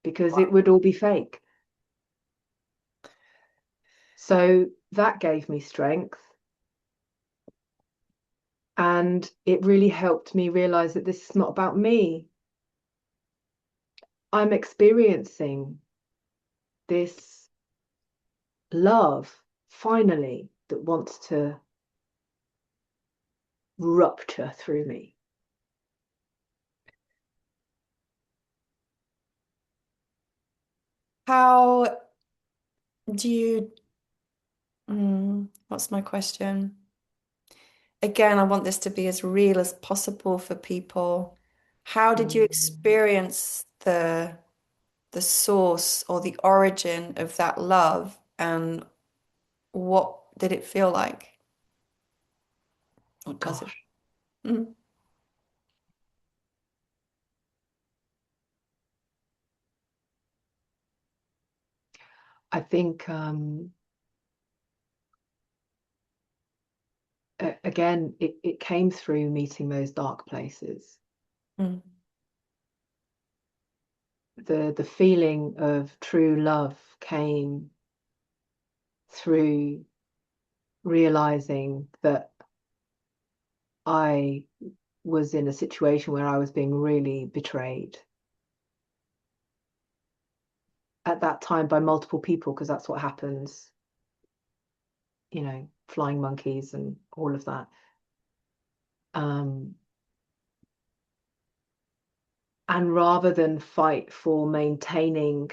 because it would all be fake. So that gave me strength. And it really helped me realize that this is not about me. I'm experiencing this love, finally, that wants to rupture through me. How do you, what's my question? Again, I want this to be as real as possible for people. How did you Mm. experience the source or the origin of that love, and what did it feel like? What does it? Gosh, Mm, I think again, it came through meeting those dark places. mm, The feeling of true love came through realizing that I was in a situation where I was being really betrayed at that time by multiple people, because that's what happens, flying monkeys and all of that. Um, and rather than fight for maintaining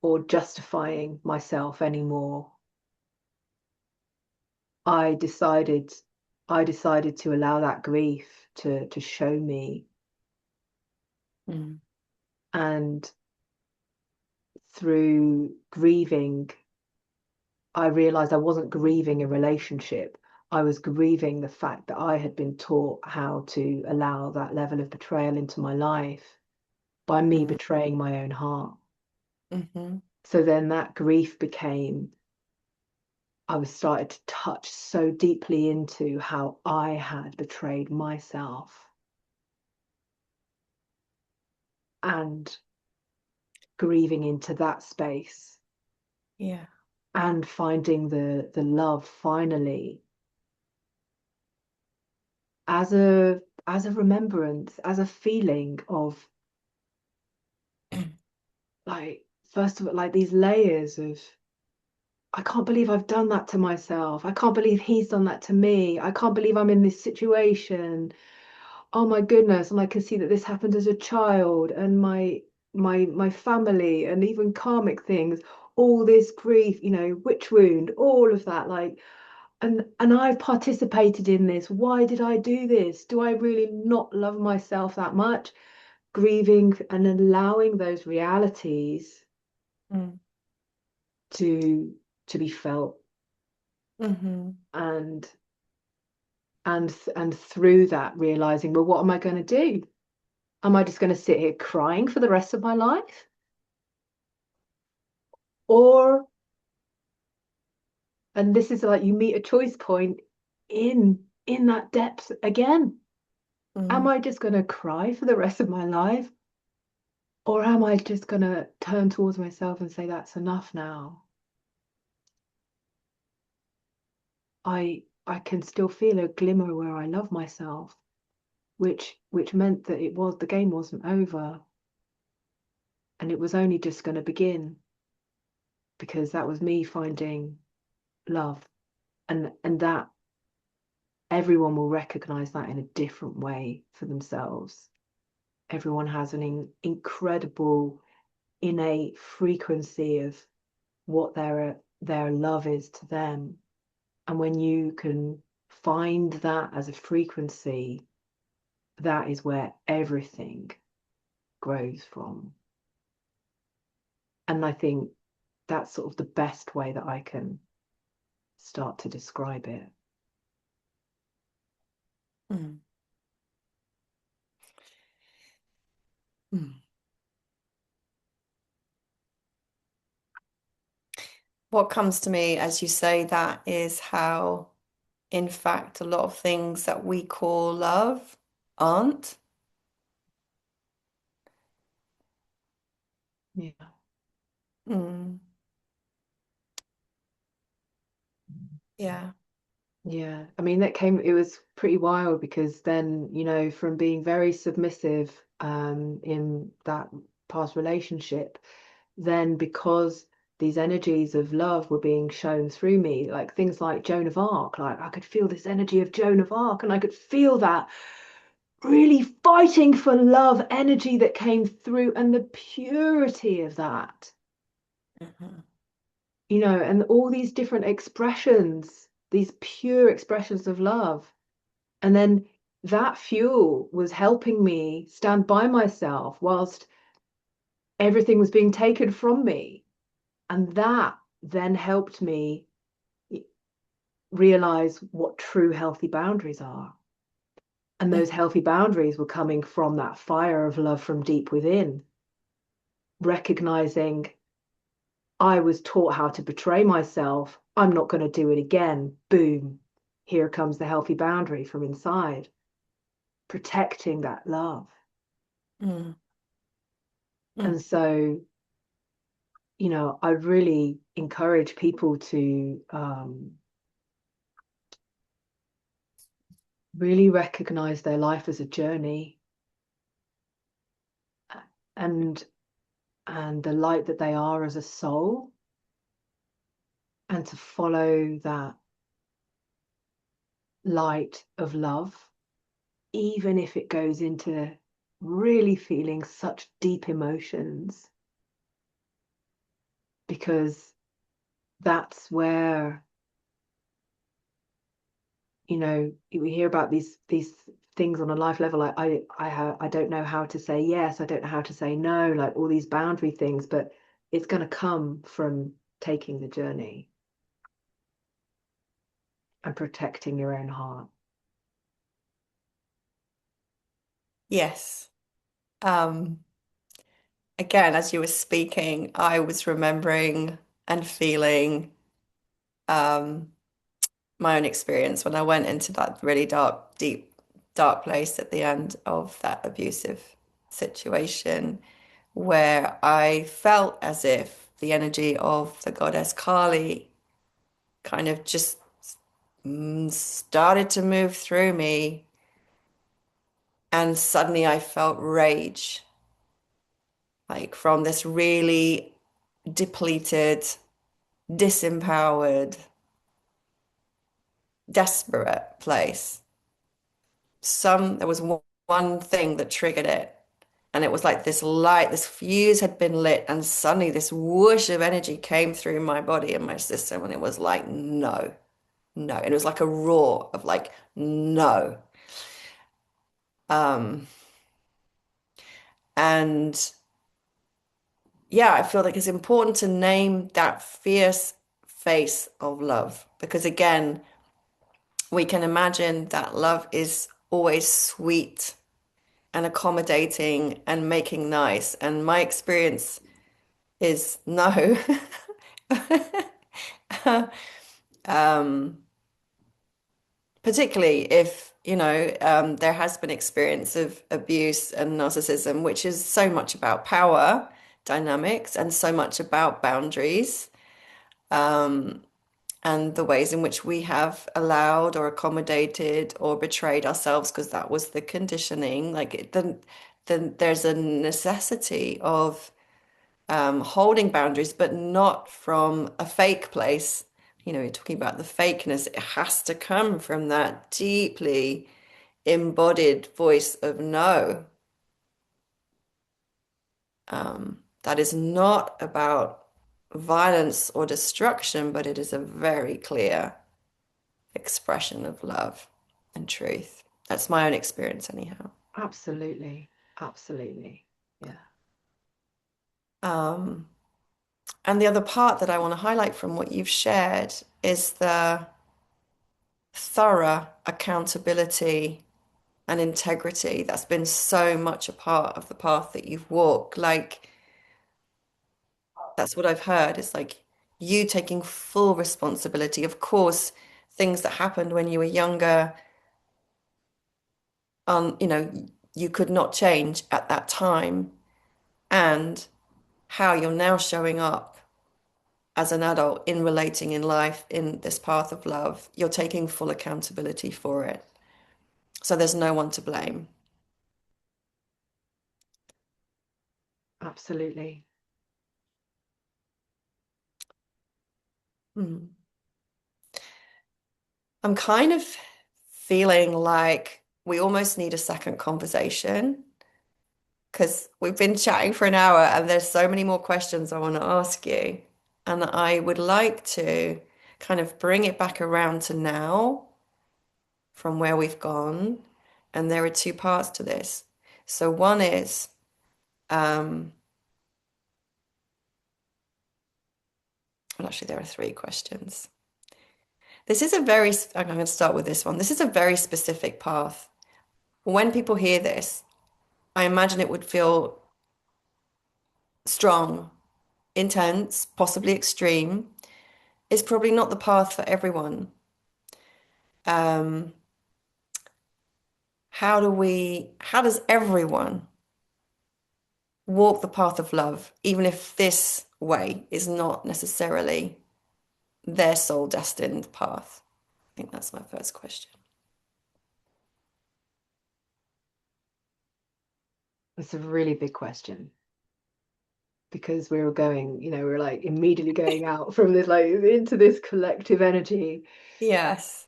or justifying myself anymore, I decided I decided to allow that grief to show me. mm, And through grieving, I realized I wasn't grieving a relationship. I was grieving the fact that I had been taught how to allow that level of betrayal into my life by me mm, betraying my own heart. mhm, So then that grief became, I was started to touch so deeply into how I had betrayed myself, and grieving into that space, yeah. and finding the love finally as a remembrance, as a feeling of like, first of all, like these layers of, I can't believe I've done that to myself. I can't believe he's done that to me. I can't believe I'm in this situation. Oh my goodness. And I can see that this happened as a child, and my family, and even karmic things, all this grief, witch wound, all of that. Like, and I've participated in this. Why did I do this? Do I really not love myself that much? Grieving and allowing those realities Mm. to be felt, Mm-hmm. and and through that realizing, well, what am I going to do? Am I just going to sit here crying for the rest of my life? Or, and this is like, you meet a choice point in that depth again. Am Mm. I just going to cry for the rest of my life? Or am I just going to turn towards myself and say, that's enough now? I can still feel a glimmer where I love myself, which meant that the game wasn't over, and it was only just going to begin, because that was me finding love, and that everyone will recognize that in a different way for themselves. Everyone has an incredible innate frequency of what their love is to them. And when you can find that as a frequency, that is where everything grows from. And I think that's sort of the best way that I can start to describe it. Mm. Mm. What comes to me as you say that is how, in fact, a lot of things that we call love aren't. Yeah. Mm. Yeah. Yeah, I mean, it was pretty wild, because then, from being very submissive in that past relationship, then because these energies of love were being shown through me, like things like Joan of Arc, like I could feel this energy of Joan of Arc, and I could feel that really fighting for love energy that came through, and the purity of that, Mhm. and all these different expressions, these pure expressions of love. And then that fuel was helping me stand by myself whilst everything was being taken from me. And that then helped me realize what true healthy boundaries are. And those healthy boundaries were coming from that fire of love from deep within, recognizing I was taught how to betray myself. I'm not going to do it again. Boom. Here comes the healthy boundary from inside, protecting that love. Mm. And Mm. so, I really encourage people to really recognize their life as a journey, and the light that they are as a soul, and to follow that light of love, even if it goes into really feeling such deep emotions, because that's where, we hear about these things on a life level, like I don't know how to say yes, I don't know how to say no, like all these boundary things, but it's going to come from taking the journey and protecting your own heart. Yes. Um, Again, as you were speaking, I was remembering and feeling um, my own experience when I went into that really dark, deep, dark place at the end of that abusive situation, where I felt as if the energy of the goddess Kali kind of just started to move through me, and suddenly I felt rage. like from this really depleted, disempowered, desperate place. There was one thing that triggered it. And it was like this light, this fuse had been lit, and suddenly this whoosh of energy came through my body and my system. And it was like, no, no. And it was like a roar of like, no. Um, and yeah, I feel like it's important to name that fierce face of love because, again, we can imagine that love is always sweet and accommodating and making nice. And my experience is no. Um, Particularly if, there has been experience of abuse and narcissism, which is so much about power dynamics and so much about boundaries, and the ways in which we have allowed or accommodated or betrayed ourselves because that was the conditioning. Then there's a necessity of holding boundaries, but not from a fake place. You're talking about the fakeness. It has to come from that deeply embodied voice of no. That is not about violence or destruction, but it is a very clear expression of love and truth. That's my own experience, anyhow. Absolutely. Absolutely. Yeah. Um, and the other part that I want to highlight from what you've shared is the thorough accountability and integrity that's been so much a part of the path that you've walked. Like, that's what I've heard. It's like you taking full responsibility. Of course, things that happened when you were younger, um, you know, you could not change at that time, and how you're now showing up as an adult in relating in life in this path of love. You're taking full accountability for it. So there's no one to blame. Absolutely. Hmm. I'm kind of feeling like we almost need a second conversation because we've been chatting for an hour and there's so many more questions I want to ask you. And I would like to kind of bring it back around to now from where we've gone. And there are two parts to this. So one is, um, well, actually, there are three questions. I'm going to start with this one. This is a very specific path. When people hear this, I imagine it would feel strong, intense, possibly extreme. It's probably not the path for everyone. Um, how does everyone walk the path of love, even if this way is not necessarily their soul destined path? I think that's my first question. It's a really big question because we were going, we were like immediately going out from this, like into this collective energy. Yes.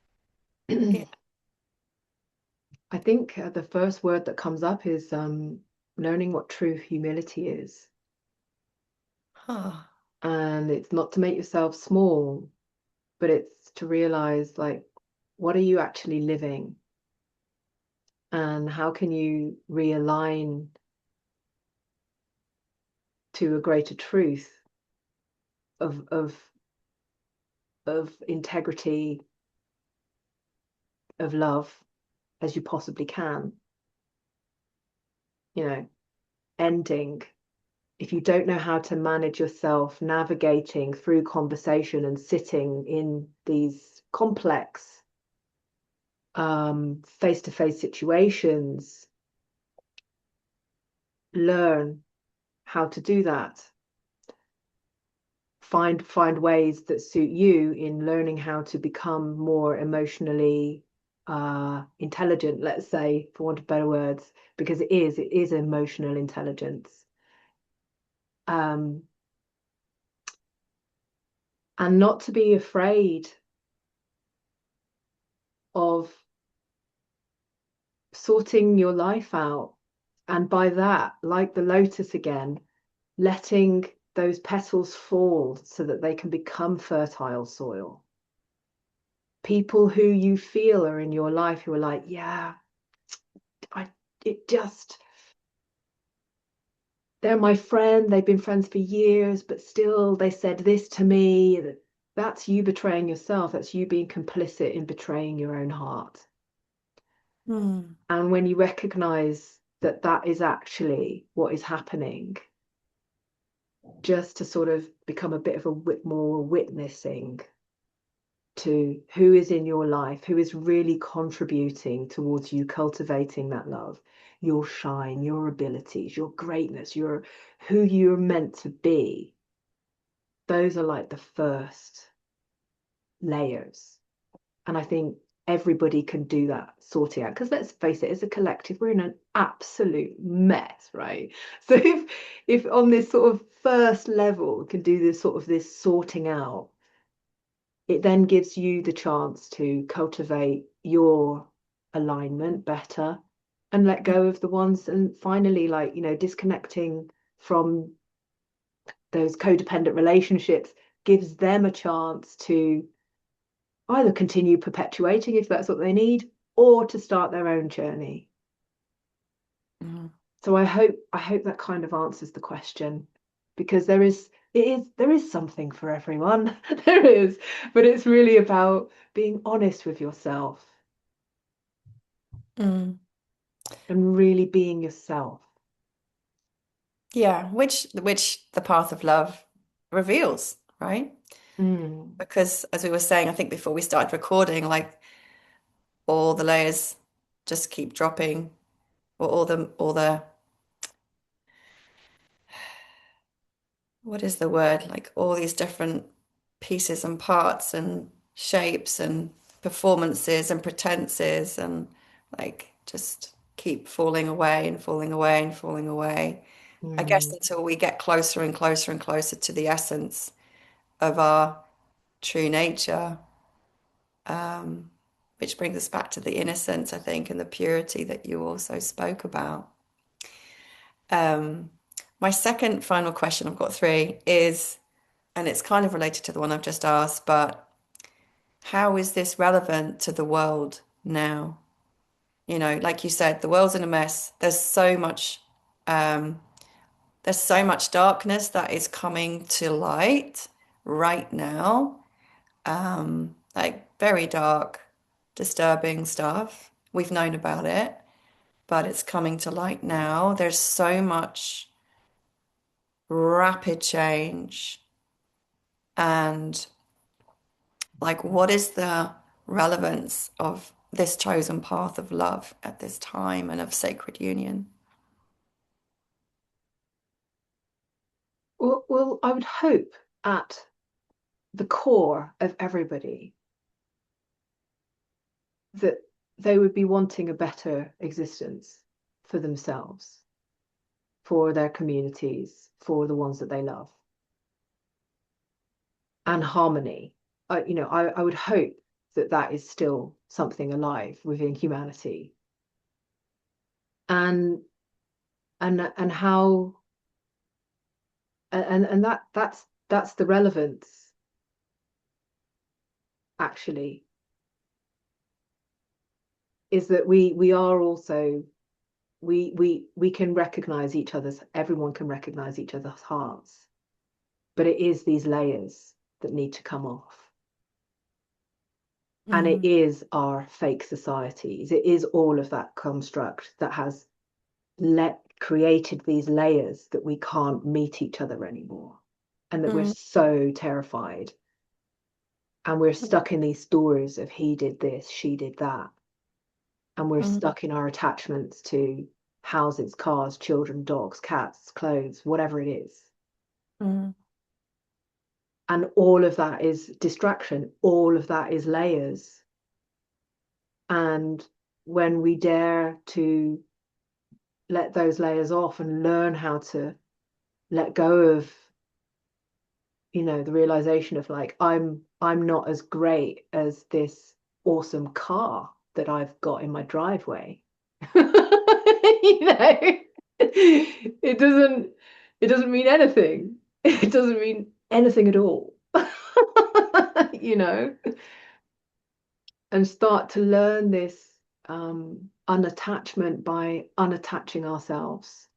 Yeah. I think the first word that comes up is learning what true humility is. Huh. And it's not to make yourself small, but it's to realize like, what are you actually living? And how can you realign to a greater truth of of integrity, of love as you possibly can, you know, ending. If you don't know how to manage yourself, navigating through conversation and sitting in these complex face-to-face situations, learn how to do that. Find ways that suit you in learning how to become more emotionally intelligent, let's say, for want of better words, because it is emotional intelligence. um, and not to be afraid of sorting your life out. And by that, like the lotus again, letting those petals fall so that they can become fertile soil. People who you feel are in your life who are like, yeah, I it just they're my friend, they've been friends for years, but still they said this to me. That's you betraying yourself. That's you being complicit in betraying your own heart. Mm. And when you recognize that that is actually what is happening, just to sort of become a bit of a more witnessing to who is in your life, who is really contributing towards you cultivating that love, your shine, your abilities, your greatness, your who you're meant to be. Those are like the first layers. And I think everybody can do that sorting out. Because let's face it, as a collective, we're in an absolute mess, right? So if on this sort of first level can do this sort of this sorting out, it then gives you the chance to cultivate your alignment better and let go of the ones and finally like, you know, disconnecting from those codependent relationships gives them a chance to either continue perpetuating if that's what they need or to start their own journey. Mm. So I hope that kind of answers the question because there is something for everyone. There is, but it's really about being honest with yourself Mm. and really being yourself. Yeah, which the path of love reveals, right? Mm, Because as we were saying, I think before we started recording, like all the layers just keep dropping, or all the what is the word? Like all these different pieces and parts and shapes and performances and pretenses and like just keep falling away and falling away and falling away. I guess mm. until we get closer and closer and closer to the essence of our true nature, um, which brings us back to the innocence, I think, and the purity that you also spoke about. Um, my second final question, I've got three, is, and it's kind of related to the one I've just asked, but how is this relevant to the world now? You know, like you said, the world's in a mess. Um, there's so much darkness that is coming to light right now. Like very dark, disturbing stuff. We've known about it, but it's coming to light now. There's so much rapid change. And like, what is the relevance of this chosen path of love at this time and of sacred union? Well, I would hope at the core of everybody that they would be wanting a better existence for themselves, for their communities, for the ones that they love, and harmony. I would hope that that is still something alive within humanity, and and how and that's the relevance actually is that we are also we can recognize each other's everyone can recognize each other's hearts, but it is these layers that need to come off. And it Mm, is our fake societies. It is all of that construct that has created these layers that we can't meet each other anymore and that we're mm, so terrified and we're stuck in these stories of he did this, she did that, and we're mm, stuck in our attachments to houses, cars, children, dogs, cats, clothes, whatever it is. mm, And all of that is distraction, all of that is layers. And when we dare to let those layers off and learn how to let go of, the realization of like I'm not as great as this awesome car that I've got in my driveway. You know, it doesn't mean anything. It doesn't mean anything at all. You know, and start to learn this unattachment by unattaching ourselves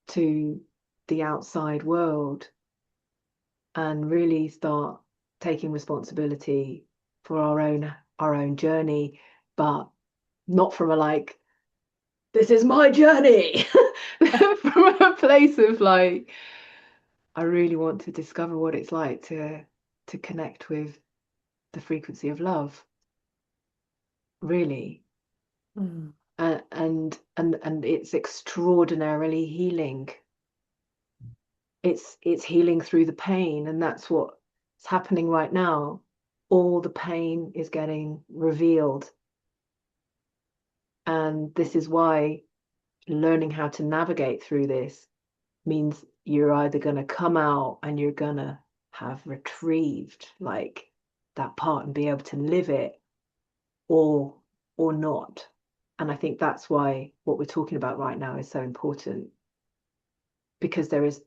to the outside world and really start taking responsibility for our own journey, but not from a like, this is my journey, from a place of like, I really want to discover what it's like to connect with the frequency of love, really. Mm. And it's extraordinarily healing. It's healing through the pain, and that's what's happening right now. All the pain is getting revealed, and this is why learning how to navigate through this means you're either going to come out and you're going to have retrieved like that part and be able to live it, or not. And I think that's why what we're talking about right now is so important, because there is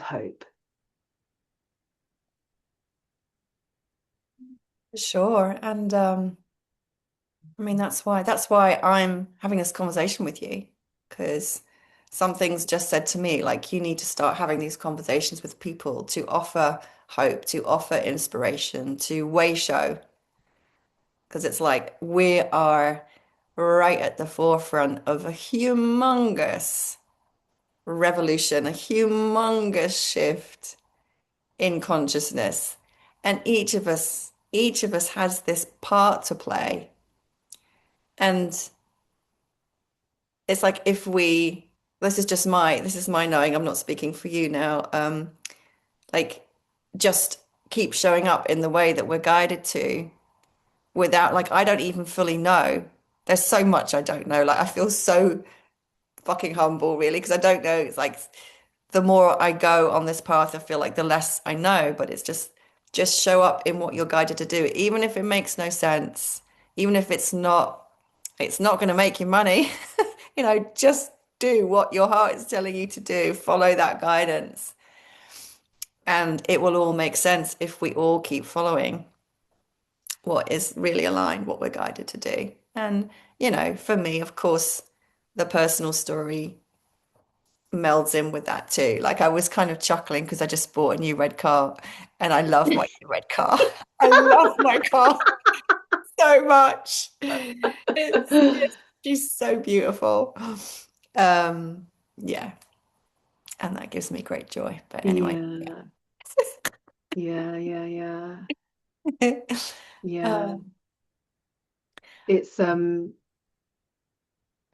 hope. Sure. And I mean that's why I'm having this conversation with you, because something's just said to me, like you need to start having these conversations with people to offer hope, to offer inspiration, to way show. Because it's like we are right at the forefront of a humongous revolution, a humongous shift in consciousness. And each of us has this part to play. And it's like if we, this is my knowing, I'm not speaking for you now, like just keep showing up in the way that we're guided to without, like, I don't even fully know. There's so much I don't know. Like, I feel so fucking humble, really, because I don't know. It's like the more I go on this path, I feel like the less I know, but it's just show up in what you're guided to do, even if it makes no sense, even if it's not going to make you money. Just do what your heart is telling you to do. Follow that guidance, and it will all make sense if we all keep following what is really aligned, what we're guided to do. And, for me, of course, the personal story melds in with that too. Like I was kind of chuckling because I just bought a new red car and I love my new red car. I love my car so much. She's so beautiful. Yeah, and that gives me great joy. But anyway, Yeah, yeah, yeah, yeah, yeah. yeah. Uh, It's I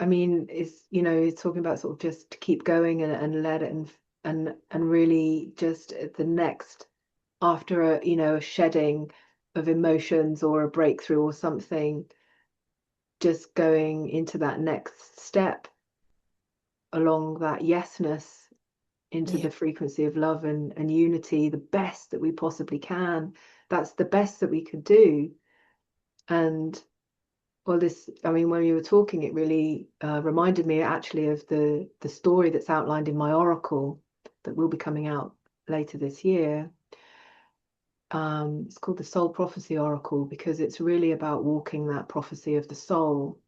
mean, it's talking about sort of just keep going and let it and really just the next after a shedding of emotions or a breakthrough or something, just going into that next step along that yesness into yeah. the frequency of love and unity, the best that we possibly can. That's the best that we could do. And well, I mean, when you were talking, it really reminded me actually of the story that's outlined in my oracle that will be coming out later this year. It's called the Soul Prophecy Oracle because it's really about walking that prophecy of the soul.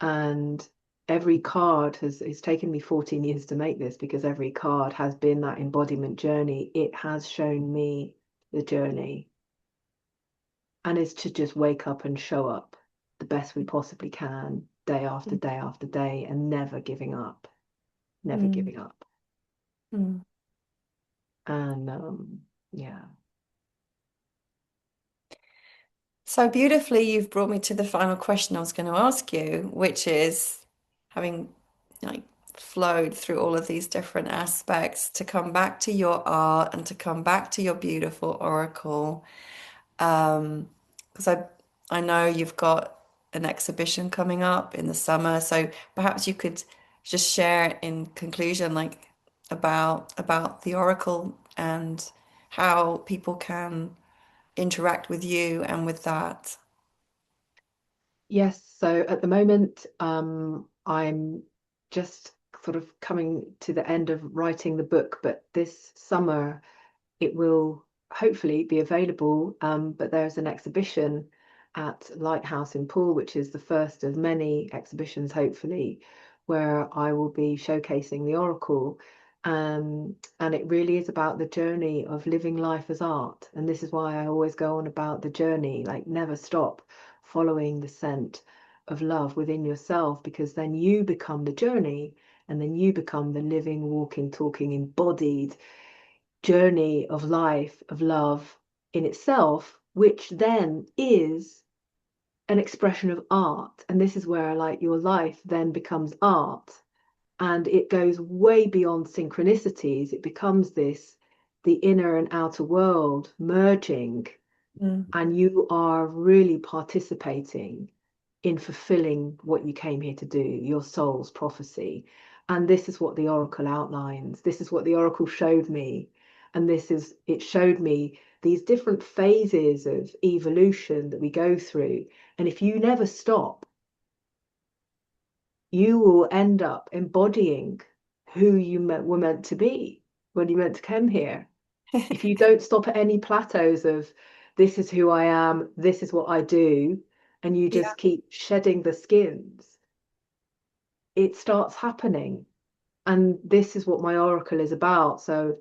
And every card it's taken me 14 years to make this because every card has been that embodiment journey. It has shown me the journey, and it's to just wake up and show up the best we possibly can, day after day after day, and never giving up, never Mm, giving up. mm. And yeah, So beautifully, you've brought me to the final question I was going to ask you, which is having like flowed through all of these different aspects to come back to your art and to come back to your beautiful oracle. Because I know you've got an exhibition coming up in the summer, so perhaps you could just share in conclusion, like about the Oracle and how people can interact with you and with that. Yes, so at the moment, I'm just sort of coming to the end of writing the book, but this summer it will hopefully be available. But there's an exhibition at Lighthouse in Poole, which is the first of many exhibitions, hopefully, where I will be showcasing the Oracle. And it really is about the journey of living life as art. And this is why I always go on about the journey, like never stop following the scent of love within yourself, because then you become the journey, and then you become the living, walking, talking, embodied journey of life, of love in itself, which then is an expression of art. And this is where, like, your life then becomes art, and it goes way beyond synchronicities. It becomes this, the inner and outer world merging, Mm. and you are really participating in fulfilling what you came here to do, your soul's prophecy. And this is what the Oracle outlines. This is what the Oracle showed me. And it showed me these different phases of evolution that we go through. And if you never stop, you will end up embodying who were meant to be when you meant to come here. If you don't stop at any plateaus of this is who I am, this is what I do, and you Yeah. just keep shedding the skins, it starts happening. And this is what my oracle is about. So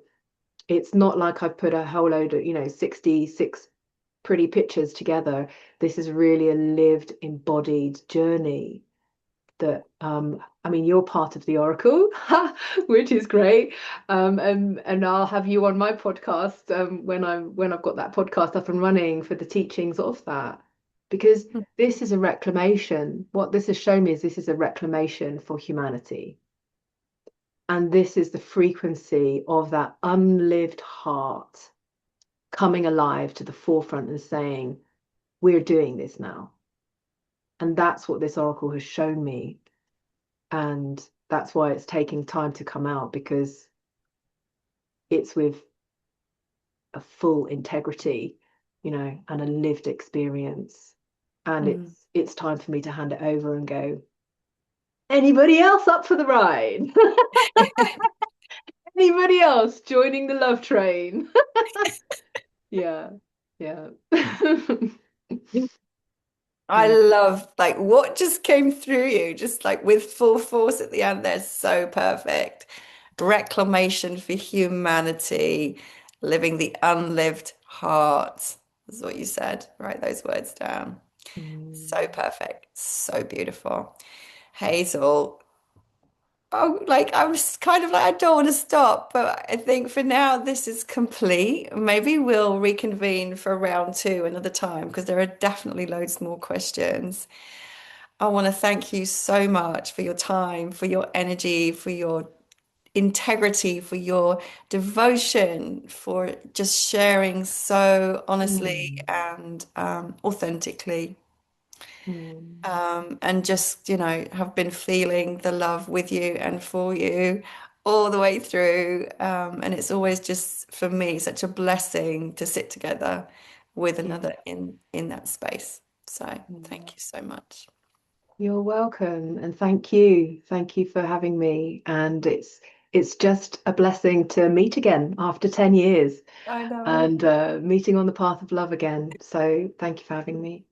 it's not like I've put a whole load of, 66 pretty pictures together. This is really a lived, embodied journey that I mean, you're part of the Oracle, which is great. And I'll have you on my podcast when I've got that podcast up and running for the teachings of that. Because this is a reclamation. What this has shown me is this is a reclamation for humanity. And this is the frequency of that unlived heart coming alive to the forefront and saying, we're doing this now. And that's what this Oracle has shown me. And that's why it's taking time to come out, because it's with a full integrity, and a lived experience. And Mm. it's time for me to hand it over and go, anybody else up for the ride? Anybody else joining the love train? Yeah, yeah. I Yeah. love like what just came through you, just like with full force at the end there. So perfect. Reclamation for humanity, living the unlived heart. Is what you said. Write those words down. So Mm. perfect. So beautiful. Hazel, oh, like I was kind of like, I don't want to stop, but I think for now this is complete. Maybe we'll reconvene for round two another time because there are definitely loads more questions. I want to thank you so much for your time, for your energy, for your integrity, for your devotion, for just sharing so honestly Mm. and authentically. Mm. And just, have been feeling the love with you and for you all the way through. And it's always just for me such a blessing to sit together with Yeah. another in that space. So thank Mm. you so much. You're welcome, and thank you. Thank you for having me. And it's just a blessing to meet again after 10 years, I know. and meeting on the path of love again. So thank you for having me.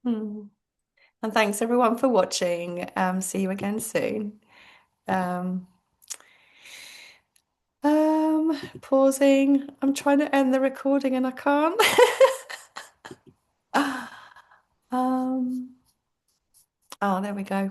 Hmm. And thanks everyone for watching. See you again soon. Um, Pausing. I'm trying to end the recording and I can't. Um, oh, there we go.